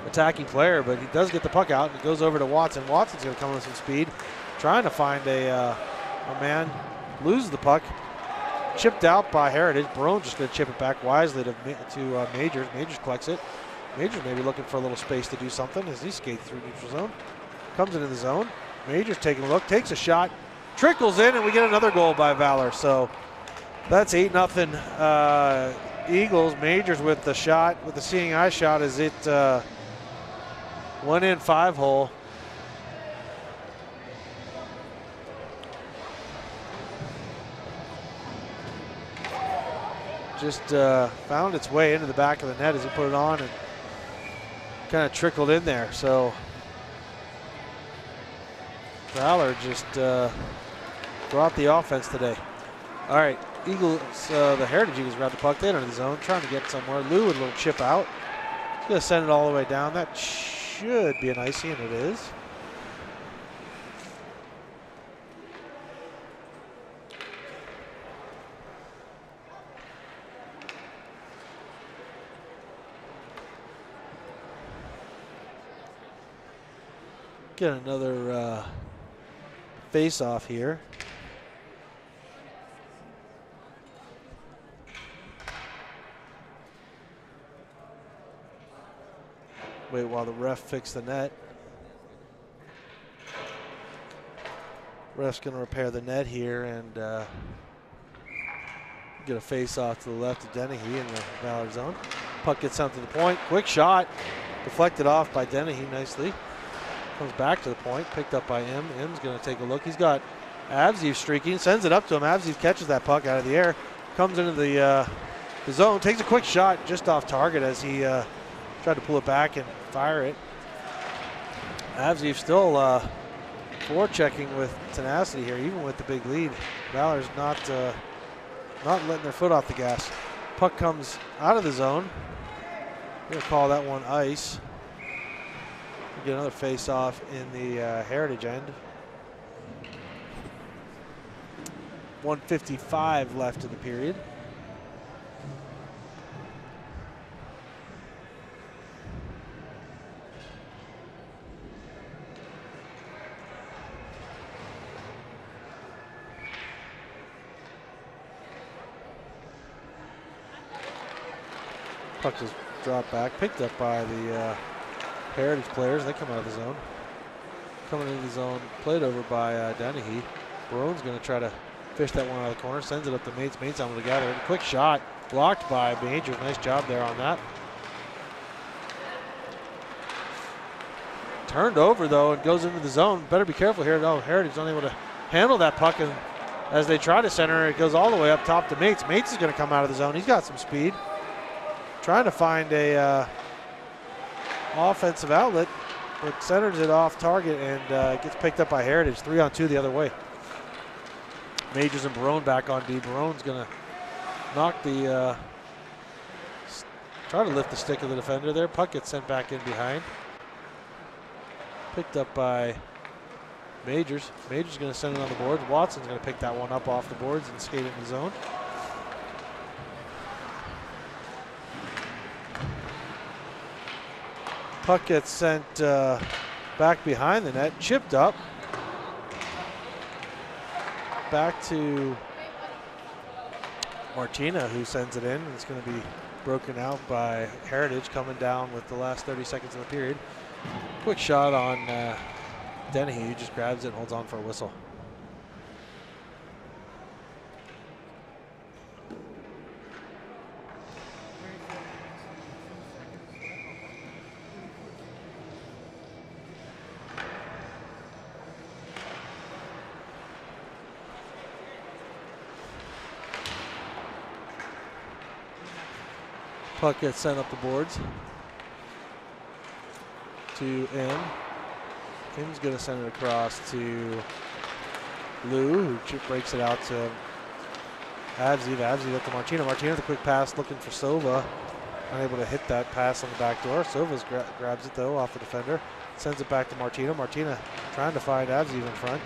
attacking player, but he does get the puck out and it goes over to Watson. Watson's going to come with some speed, trying to find a man, loses the puck. Chipped out by Heritage. Barone just going to chip it back wisely to Majors. Majors collects it. Majors maybe looking for a little space to do something as he skates through neutral zone. Comes into the zone. Majors taking a look, takes a shot, trickles in, and we get another goal by Valor. So that's 8-0 Eagles. Majors with the shot, with the seeing eye shot as it went in 5-hole. Just found its way into the back of the net as he put it on and kind of trickled in there. So Valor just brought the offense today. All right, Eagles, the Heritage Eagles grab the puck. They enter the zone, trying to get somewhere. Lou with a little chip out. He's going to send it all the way down. That should be an icy, and it is. Get another face-off here. Wait while the ref fixes the net. Ref's going to repair the net here and get a face-off to the left of Dennehy in the Valor zone. Puck gets sent to the point. Quick shot. Deflected off by Dennehy nicely. Comes back to the point, picked up by M. M's going to take a look. He's got Abzeev streaking, sends it up to him. Abzeev catches that puck out of the air, comes into the zone, takes a quick shot just off target as he tried to pull it back and fire it. Abzeev still forechecking with tenacity here, even with the big lead. Valor's not letting their foot off the gas. Puck comes out of the zone. We're going to call that one ice. Get another face-off in the Heritage end. 1:55 left in the period. Puck just dropped back, picked up by the Heritage players. They come out of the zone. coming into the zone, played over by Dennehy. Barone's going to try to fish that one out of the corner, sends it up to Mates. Mates able to gather it. Quick shot, blocked by Majors. Nice job there on that. Turned over though and goes into the zone. Better be careful here. No, Heritage unable to handle that puck, and as they try to center, it goes all the way up top to Mates. Mates is going to come out of the zone. He's got some speed. Trying to find a offensive outlet, but centers it off target and gets picked up by Heritage. 3-on-2 the other way. Majors and Barone back on D. Barone's going to knock the, try to lift the stick of the defender there. Puck gets sent back in behind. Picked up by Majors. Majors going to send it on the boards. Watson's going to pick that one up off the boards and skate it in the zone. Puck gets sent back behind the net, chipped up. Back to Martina, who sends it in. It's going to be broken out by Heritage, coming down with the last 30 seconds of the period. Quick shot on Dennehy, who just grabs it and holds on for a whistle. Puck gets sent up the boards to M. Kim's going to send it across to Lou, who breaks it out to Avzi. Avzi up to Martina. Martina with a quick pass looking for Sova. Unable to hit that pass on the back door. Sova's grabs it though off the defender. Sends it back to Martina. Martina trying to find Avzi in front.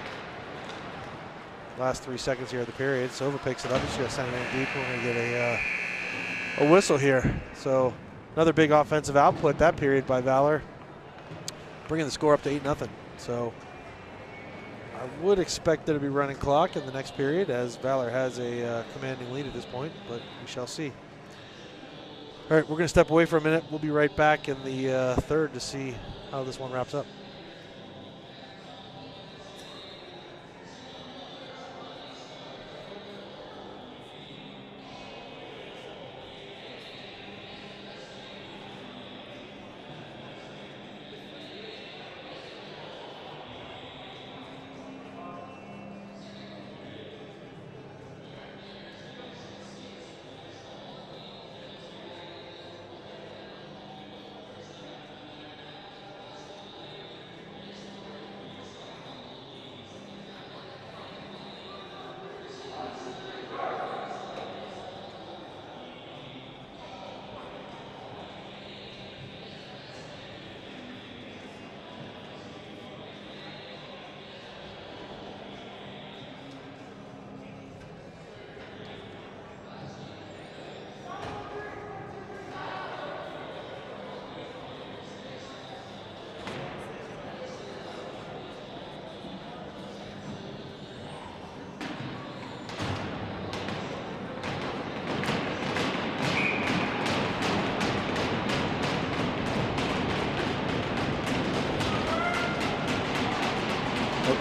Last 3 seconds here of the period. Sova picks it up. He's going to send it in deep. We're going to get a whistle here. So another big offensive output that period by Valor, bringing the score up to 8-0. So I would expect there to be running clock in the next period, as Valor has a commanding lead at this point, but we shall see. All right, we're going to step away for a minute. We'll be right back in the third to see how this one wraps up.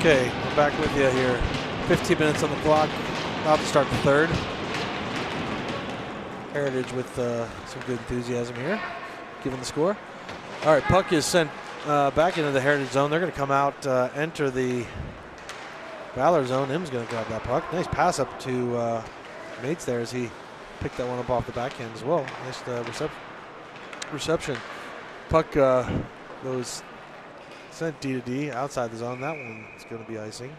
Okay, we're back with you here. 15 minutes on the clock, about to start the third. Heritage with some good enthusiasm here, given the score. All right, puck is sent back into the Heritage zone. They're going to come out, enter the Valor zone. Im's going to grab that puck. Nice pass up to Mates there as he picked that one up off the backhand as well. Nice reception. Puck goes sent D to D outside the zone. That one is going to be icing.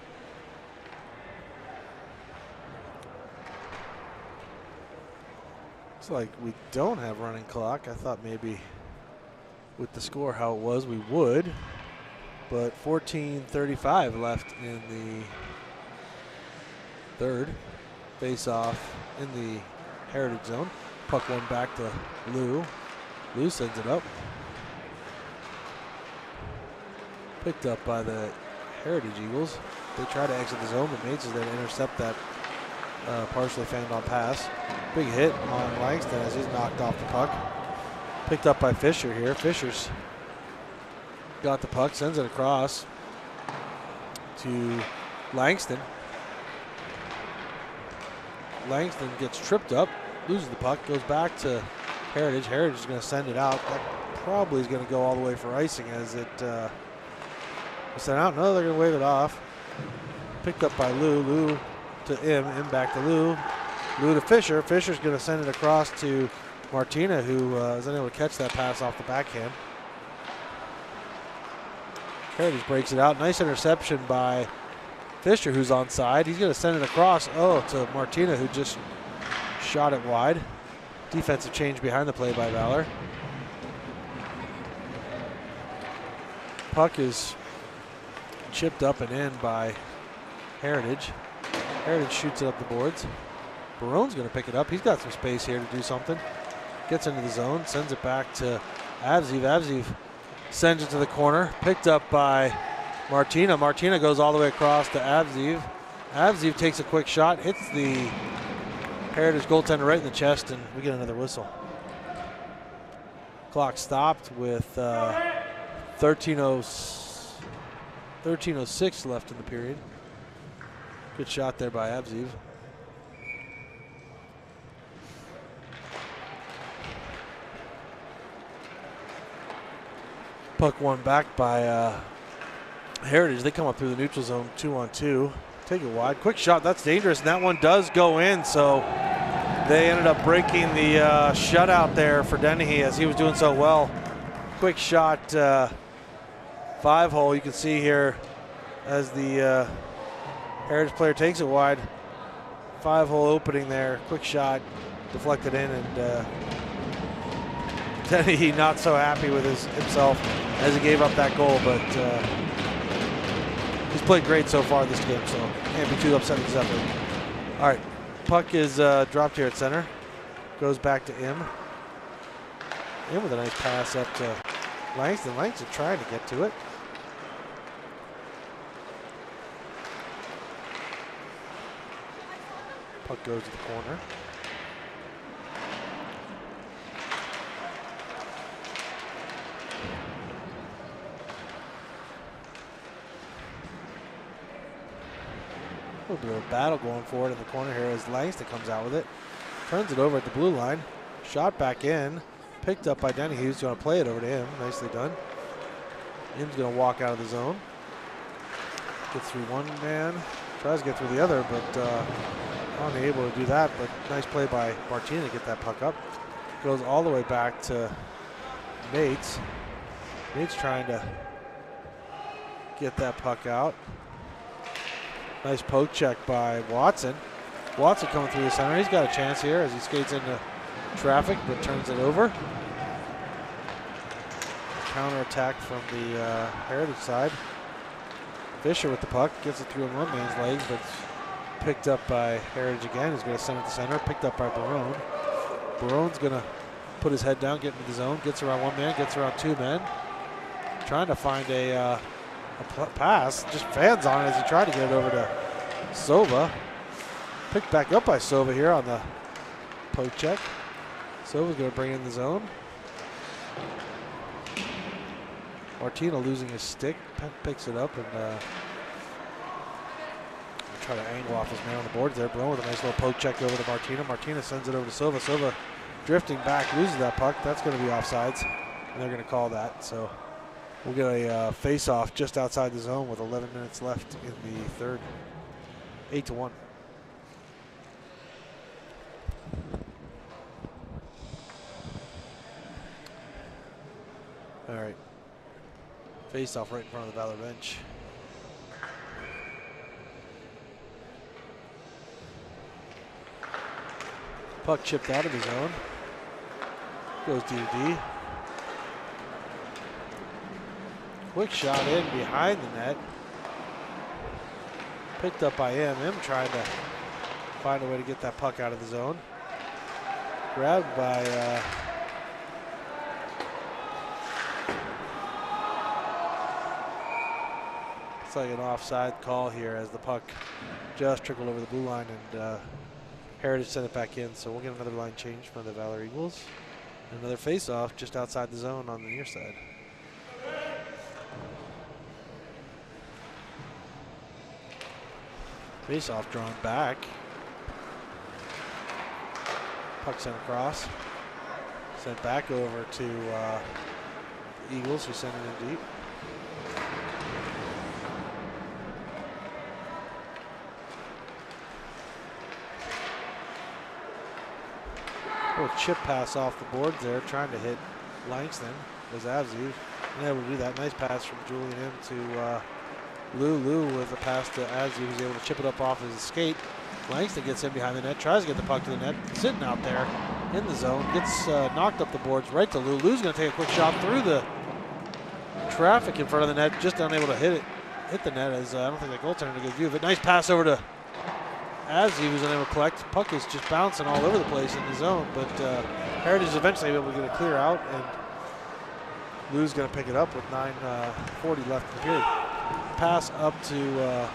Looks like we don't have running clock. I thought maybe with the score how it was we would, but 14:35 left in the third. Face off in the Heritage zone. Puck one back to Lou. Lou sends it up. Picked up by the Heritage Eagles. They try to exit the zone, but Mates is there to intercept that partially fanned on pass. Big hit on Langston as he's knocked off the puck. Picked up by Fisher here. Fisher's got the puck, sends it across. to Langston. Langston gets tripped up, loses the puck, goes back to Heritage. Heritage is going to send it out. That probably is going to go all the way for icing as it was sent out. No, they're going to wave it off. Picked up by Lou. Lou to M back to Lou. Lou to Fisher. Fisher's going to send it across to Martina, who is unable to catch that pass off the backhand. Heritage breaks it out. Nice interception by Fisher, who's onside. He's going to send it across, to Martina, who just shot it wide. Defensive change behind the play by Valor. Puck is chipped up and in by Heritage. Heritage shoots it up the boards. Barone's going to pick it up. He's got some space here to do something. Gets into the zone, sends it back to Avziv. Avziv sends it to the corner. Picked up by Martina. Martina goes all the way across to Avziv. Avziv takes a quick shot, hits the Heritage goaltender right in the chest, and we get another whistle. Clock stopped with 13:06 left in the period. Good shot there by Avziv. Puck won back by Heritage. They come up through the neutral zone 2-on-2. Take it wide. Quick shot. That's dangerous. And that one does go in. So they ended up breaking the shutout there for Dennehy as he was doing so well. Quick shot. 5-hole. You can see here as the Heritage player takes it wide. 5-hole opening there. Quick shot. Deflected in. And Dennehy not so happy with himself as he gave up that goal, but he's played great so far this game, so can't be too upset with his effort. All right, puck is dropped here at center. Goes back to M. M with a nice pass up to Langston. Langston trying to get to it. Puck goes to the corner. A little bit of a battle going forward in the corner here as Langston comes out with it. Turns it over at the blue line. Shot back in. Picked up by Denny. He's going to play it over to him. Nicely done. Im's going to walk out of the zone. Gets through one man. Tries to get through the other, but unable to do that. But nice play by Martina to get that puck up. Goes all the way back to Nates. Nates trying to get that puck out. Nice poke check by Watson. Watson coming through the center. He's got a chance here as he skates into traffic, but turns it over. Counter attack from the Heritage side. Fisher with the puck. Gets it through in one man's legs, but it's picked up by Heritage again. He's going to send it to center. Picked up by Barone. Barone's going to put his head down, get into the zone. Gets around one man, gets around two men. Trying to find a pass, just fans on it as he tried to get it over to Sova. Picked back up by Sova here on the poke check. Sova's going to bring in the zone. Martina losing his stick, picks it up and try to angle off his man on the boards there. Brown with a nice little poke check over to Martina. Martina sends it over to Sova. Sova drifting back, loses that puck. That's going to be offsides, and they're going to call that. So we'll get a face-off just outside the zone with 11 minutes left in the third. 8-1. All right. Face-off right in front of the Valor bench. Puck chipped out of his zone. Goes D-to-D. Quick shot in behind the net. Picked up by M. M trying to find a way to get that puck out of the zone. Grabbed by it's like an offside call here as the puck just trickled over the blue line and Heritage sent it back in. So we'll get another line change from the Valor Eagles. Another face-off just outside the zone on the near side. Face-off drawn back. Puck sent across. Sent back over to the Eagles, who sent it in deep. Little chip pass off the boards there, trying to hit Langston. Was Avzi able to do that? Nice pass from Julian into Lou. Lou with a pass to Avzi, who's able to chip it up off his skate. Langston gets in behind the net, tries to get the puck to the net, sitting out there in the zone, gets knocked up the boards right to Lou. Lou's going to take a quick shot through the traffic in front of the net, just unable to hit the net, as I don't think the goaltender had a good view of it. Nice pass over to Avzi, who's unable to collect. Puck is just bouncing all over the place in the zone, but Heritage is eventually able to get it clear out, and Lou's going to pick it up with 9:40 left in the period. Pass up to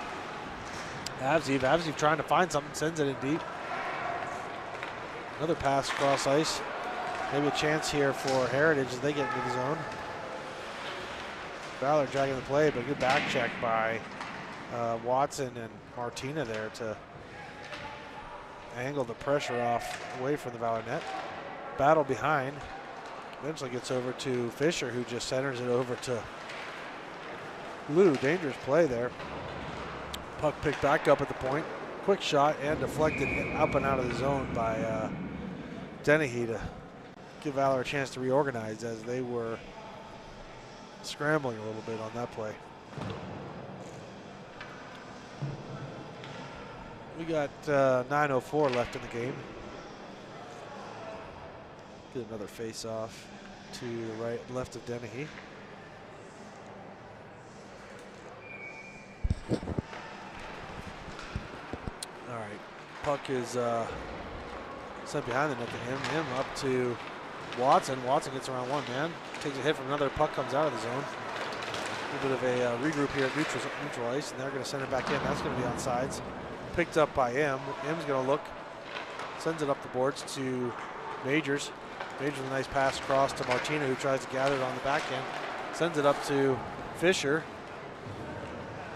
Avzi. Avzi trying to find something, sends it in deep. Another pass across ice. Maybe a chance here for Heritage as they get into the zone. Valor dragging the play, but good back check by Watson and Martina there to angle the pressure off away from the Valor net. Battle behind. Eventually gets over to Fisher, who just centers it over to Lou. Dangerous play there. Puck picked back up at the point. Quick shot and deflected up and out of the zone by Dennehy to give Valor a chance to reorganize, as they were scrambling a little bit on that play. We got 9:04 left in the game. Get another face-off to the right, left of Dennehy. All right, puck is sent behind the net to him. Him up to Watson. Watson gets around one man, takes a hit from another. Puck comes out of the zone. A little bit of a regroup here at neutral ice, and they're going to send it back in. That's going to be on sides. Picked up by M. M's going to look, sends it up the boards to Majors. Majors with a nice pass across to Martina, who tries to gather it on the back end. Sends it up to Fisher.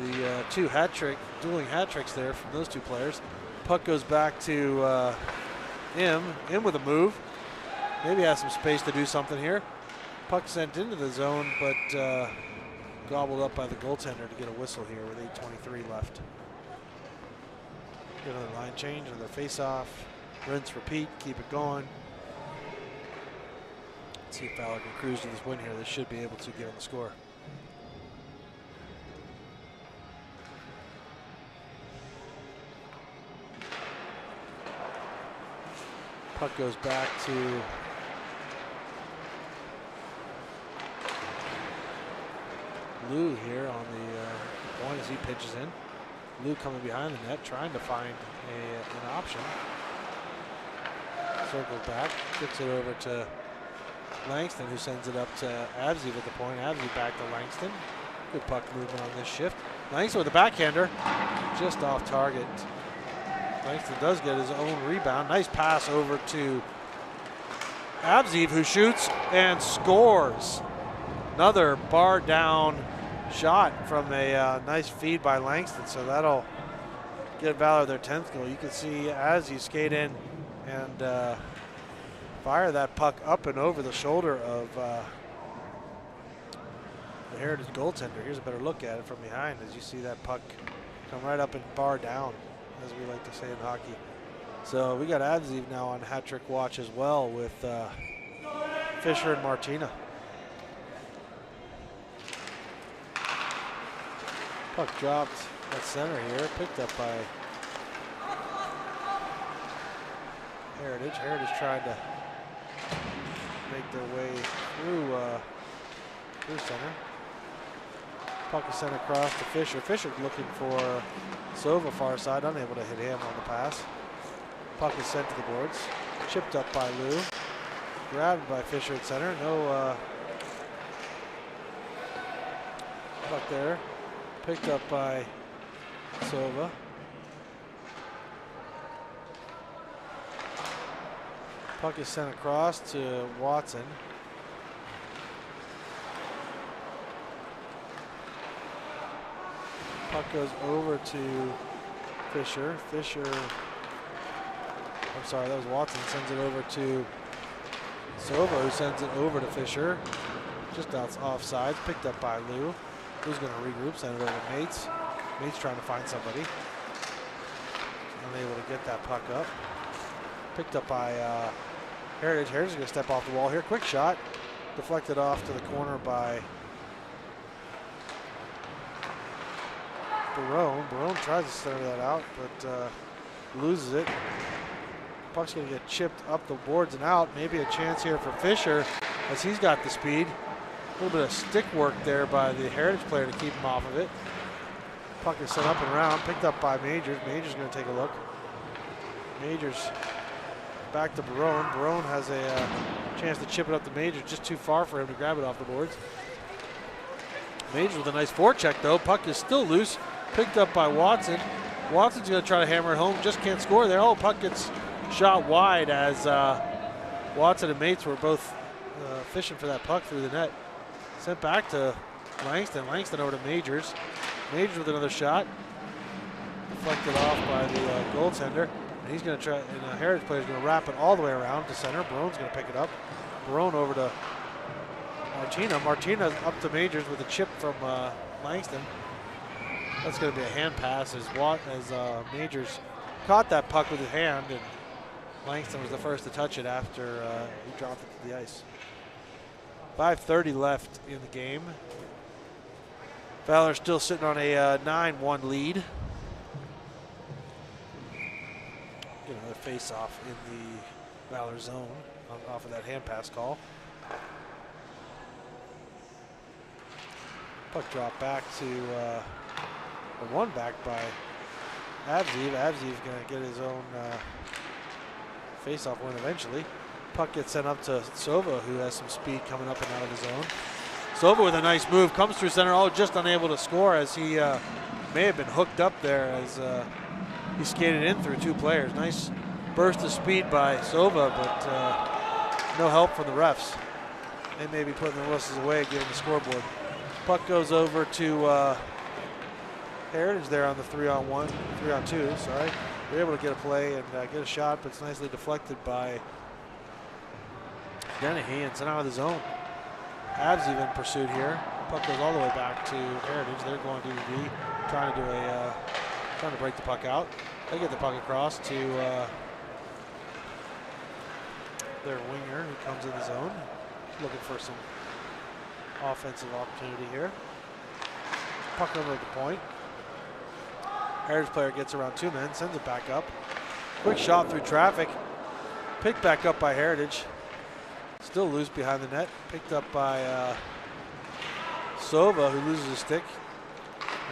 The two dueling hat tricks there from those two players. Puck goes back to M. M with a move. Maybe has some space to do something here. Puck sent into the zone, but gobbled up by the goaltender to get a whistle here with 8:23 left. Get another line change, another face-off. Rinse, repeat, keep it going. Let's see if Valor can cruise to this win here. They should be able to get on the score. Puck goes back to Lou here on the point as he pitches in. Lou coming behind the net, trying to find an option. Circles back, gets it over to Langston, who sends it up to Avzi with the point. Avzi back to Langston. Good puck movement on this shift. Langston with a backhander, just off target. Langston does get his own rebound. Nice pass over to Avzi, who shoots and scores. Another bar down shot from a nice feed by Langston, so that'll get Valor their 10th goal. You can see as you skate in and fire that puck up and over the shoulder of the Heritage goaltender. Here's a better look at it from behind as you see that puck come right up and bar down, as we like to say in hockey. So we got Avzi now on hat trick watch as well with Fisher and Martina. Puck dropped at center here, picked up by Heritage. Heritage tried to make their way through center. Puck is sent across to Fisher. Fisher looking for Sova far side, unable to hit him on the pass. Puck is sent to the boards. Chipped up by Lou. Grabbed by Fisher at center. No puck there. Picked up by Sova. Puck is sent across to Watson. Puck goes over to Fisher. I'm sorry, that was Watson. Sends it over to Sova, who sends it over to Fisher. Just offsides, picked up by Lou. Lou's going to regroup, send it over to Mates. Mates trying to find somebody. Unable to get that puck up. Picked up by Heritage. Heritage is going to step off the wall here. Quick shot. Deflected off to the corner by Barone. Barone tries to center that out, but loses it. Puck's going to get chipped up the boards and out. Maybe a chance here for Fisher as he's got the speed. A little bit of stick work there by the Heritage player to keep him off of it. Puck is sent up and around, picked up by Majors. Majors going to take a look. Majors back to Barone. Barone has a chance to chip it up to Majors, just too far for him to grab it off the boards. Majors with a nice forecheck though. Puck is still loose, picked up by Watson. Watson's going to try to hammer it home, just can't score there. Oh, puck gets shot wide as Watson and Mates were both fishing for that puck through the net. Sent back to Langston. Langston over to Majors. Majors with another shot. Deflected off by the goaltender. And he's going to try, and the Heritage player is going to wrap it all the way around to center. Barone's going to pick it up. Barone over to Martina. Martina up to Majors with a chip from Langston. That's going to be a hand pass as Majors caught that puck with his hand, and Langston was the first to touch it after he dropped it to the ice. 5:30 left in the game. Valor still sitting on a 9-1 lead. Get another face-off in the Valor zone off of that hand pass call. Puck drop back to the one back by Avziv. Avziv going to get his own face-off win eventually. Puck gets sent up to Sova, who has some speed coming up and out of the zone. Sova with a nice move, comes through center, just unable to score as he may have been hooked up there as he skated in through two players. Nice burst of speed by Sova, but no help from the refs. They may be putting the whistles away, getting the scoreboard. Puck goes over to Heritage there on the 3-on-2, sorry. They're able to get a play and get a shot, but it's nicely deflected by Dennehy and sent out of the zone. Avs even pursued here. Puck goes all the way back to Heritage. They're going to D, trying to break the puck out. They get the puck across to their winger who comes in the zone, looking for some offensive opportunity here. Puck over at the point. Heritage player gets around two men, sends it back up. Quick shot through traffic. Picked back up by Heritage. Still loose behind the net. Picked up by Sova, who loses a stick.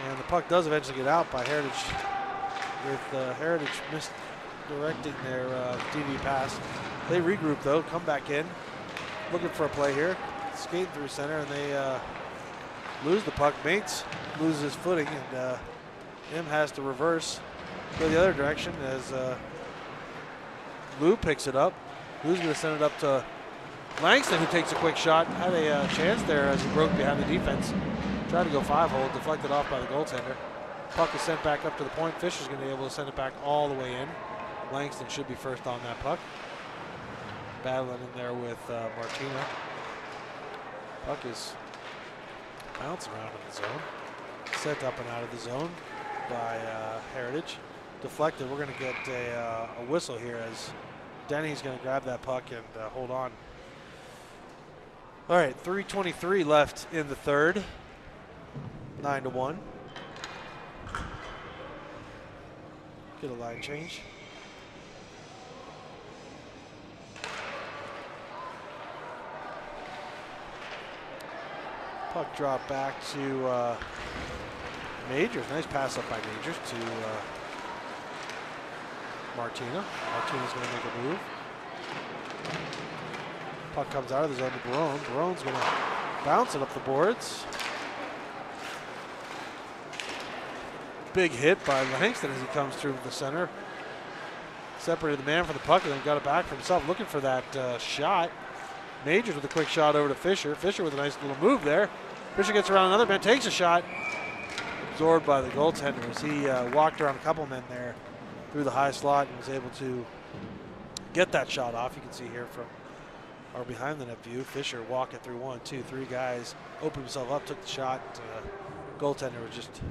And the puck does eventually get out by Heritage, with Heritage misdirecting their DD pass. They regroup though, come back in, looking for a play here. Skating through center, and they lose the puck. Mates loses his footing, and M has to reverse, go the other direction as Lou picks it up. Lou's going to send it up to Langston, who takes a quick shot. Had a chance there as he broke behind the defense. Tried to go 5-hole, deflected off by the goaltender. Puck is sent back up to the point. Fisher's going to be able to send it back all the way in. Langston should be first on that puck. Battling in there with Martina. Puck is bouncing around in the zone. Sent up and out of the zone by Heritage. Deflected. We're going to get a whistle here as Denny's going to grab that puck and hold on. All right, 3:23 left in the third. 9-1. Get a line change. Puck drop back to Majors. Nice pass up by Majors to Martina. Martina's going to make a move. Puck comes out of the zone to Barone. Barone's going to bounce it up the boards. Big hit by Langston as he comes through the center. Separated the man from the puck and then got it back for himself, looking for that shot. Majors with a quick shot over to Fisher. Fisher with a nice little move there. Fisher gets around another man, takes a shot. absorbed by the goaltender as he walked around a couple men there through the high slot and was able to get that shot off. You can see here from our behind the net view, Fisher walking through 1, 2, 3 guys, opened himself up, took the shot. Goaltender was just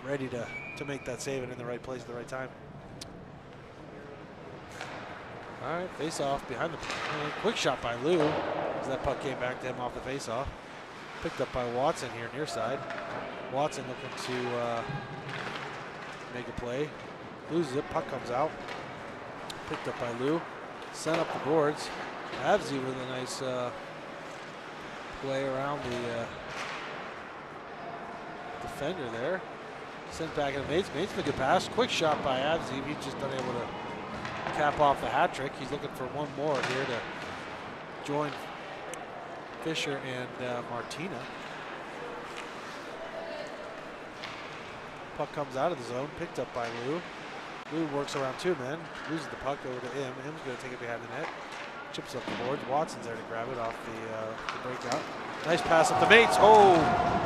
ready to make that save and in the right place at the right time. All right, face off behind the quick shot by Lou as that puck came back to him off the face off. Picked up by Watson here near side. Watson looking to make a play. Loses it, puck comes out. Picked up by Lou. Sent up the boards. Avzi with a nice play around the defender there. Sent back in Mates. Mates with a good pass. Quick shot by Avzi. He's just unable to cap off the hat trick. He's looking for one more here to join Fisher and Martina. Puck comes out of the zone, picked up by Lou. Lou works around 2 men, loses the puck over to Im. Im's going to take it behind the net. Chips up the boards. Watson's there to grab it off the breakout. Nice pass up to Mates. Oh,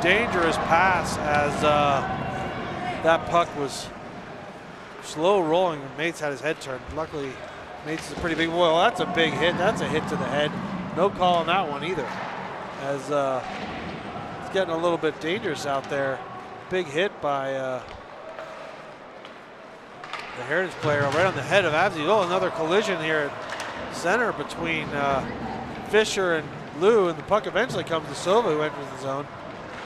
dangerous pass as that puck was slow rolling when Mates had his head turned. Luckily, Mates is a pretty big boy. Well, that's a big hit. That's a hit to the head. No call on that one either. As it's getting a little bit dangerous out there. Big hit by the Heritage player right on the head of Avzi. Oh, another collision here at center between Fisher and Lou, and the puck eventually comes to Silva, who enters the zone.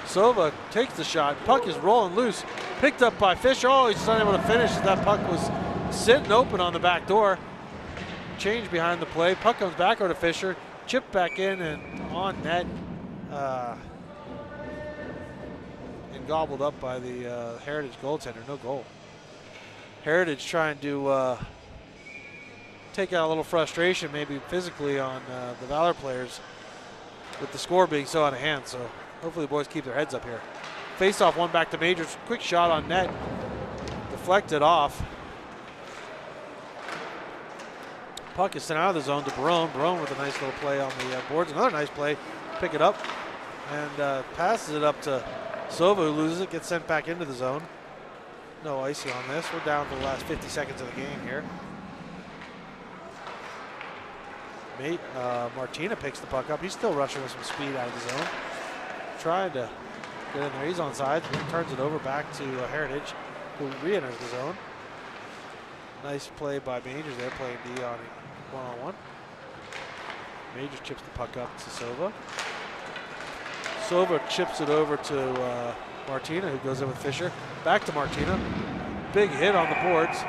Silva takes the shot. Puck is rolling loose. Picked up by Fisher. Oh, he's not able to finish as that puck was sitting open on the back door. Change behind the play. Puck comes back over to Fisher. Chipped back in and on net. And gobbled up by the Heritage goaltender. No goal. Heritage trying to take out a little frustration, maybe physically, on the Valor players with the score being so out of hand. So hopefully the boys keep their heads up here. Face off, one back to Majors. Quick shot on net. Deflected off. Puck is sent out of the zone to Barone. Barone with a nice little play on the boards. Another nice play. Pick it up and passes it up to Silva, who loses it, gets sent back into the zone. No icing on this. We're down to the last 50 seconds of the game here. Martina picks the puck up. He's still rushing with some speed out of the zone. Trying to get in there. He's on sides. Turns it over back to Heritage, who re-enters the zone. Nice play by Majors there, playing D on one-on-one. Majors chips the puck up to Silva. Silva chips it over to Martina, who goes in with Fisher. Back to Martina. Big hit on the boards.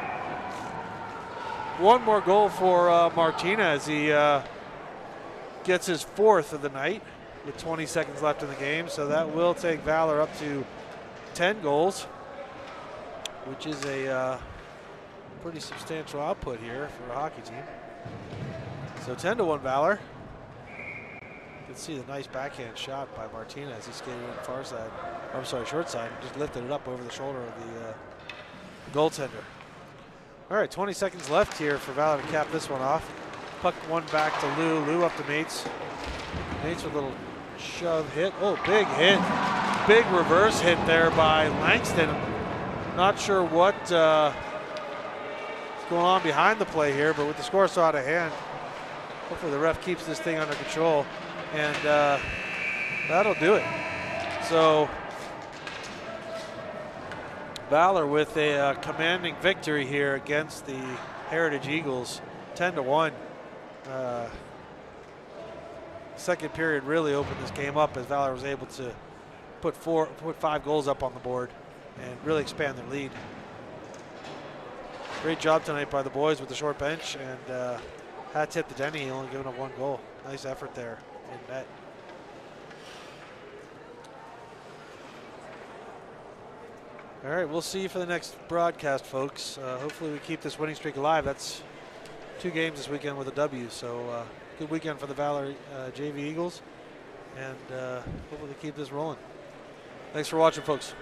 One more goal for Martina as he gets his 4th of the night with 20 seconds left in the game. So that will take Valor up to 10 goals, which is a pretty substantial output here for a hockey team. So 10-1 Valor. You can see the nice backhand shot by Martina as he skated in the far side. I'm sorry, short side, and just lifted it up over the shoulder of the goaltender. All right, 20 seconds left here for Valor to cap this one off. Puck one back to Lou. Lou up to Mates. Mates with a little shove hit. Oh, big hit. Big reverse hit there by Langston. Not sure what's going on behind the play here, but with the score so out of hand, hopefully the ref keeps this thing under control, and that'll do it. So Valor with a commanding victory here against the Heritage Eagles, 10-1. Second period really opened this game up as Valor was able to put 5 goals up on the board and really expand their lead. Great job tonight by the boys with the short bench, and hat tip to Denny, only giving up 1 goal. Nice effort there in net. All right, we'll see you for the next broadcast, folks. Hopefully we keep this winning streak alive. That's 2 games this weekend with a W, so good weekend for the Valor JV Eagles, and hopefully keep this rolling. Thanks for watching, folks.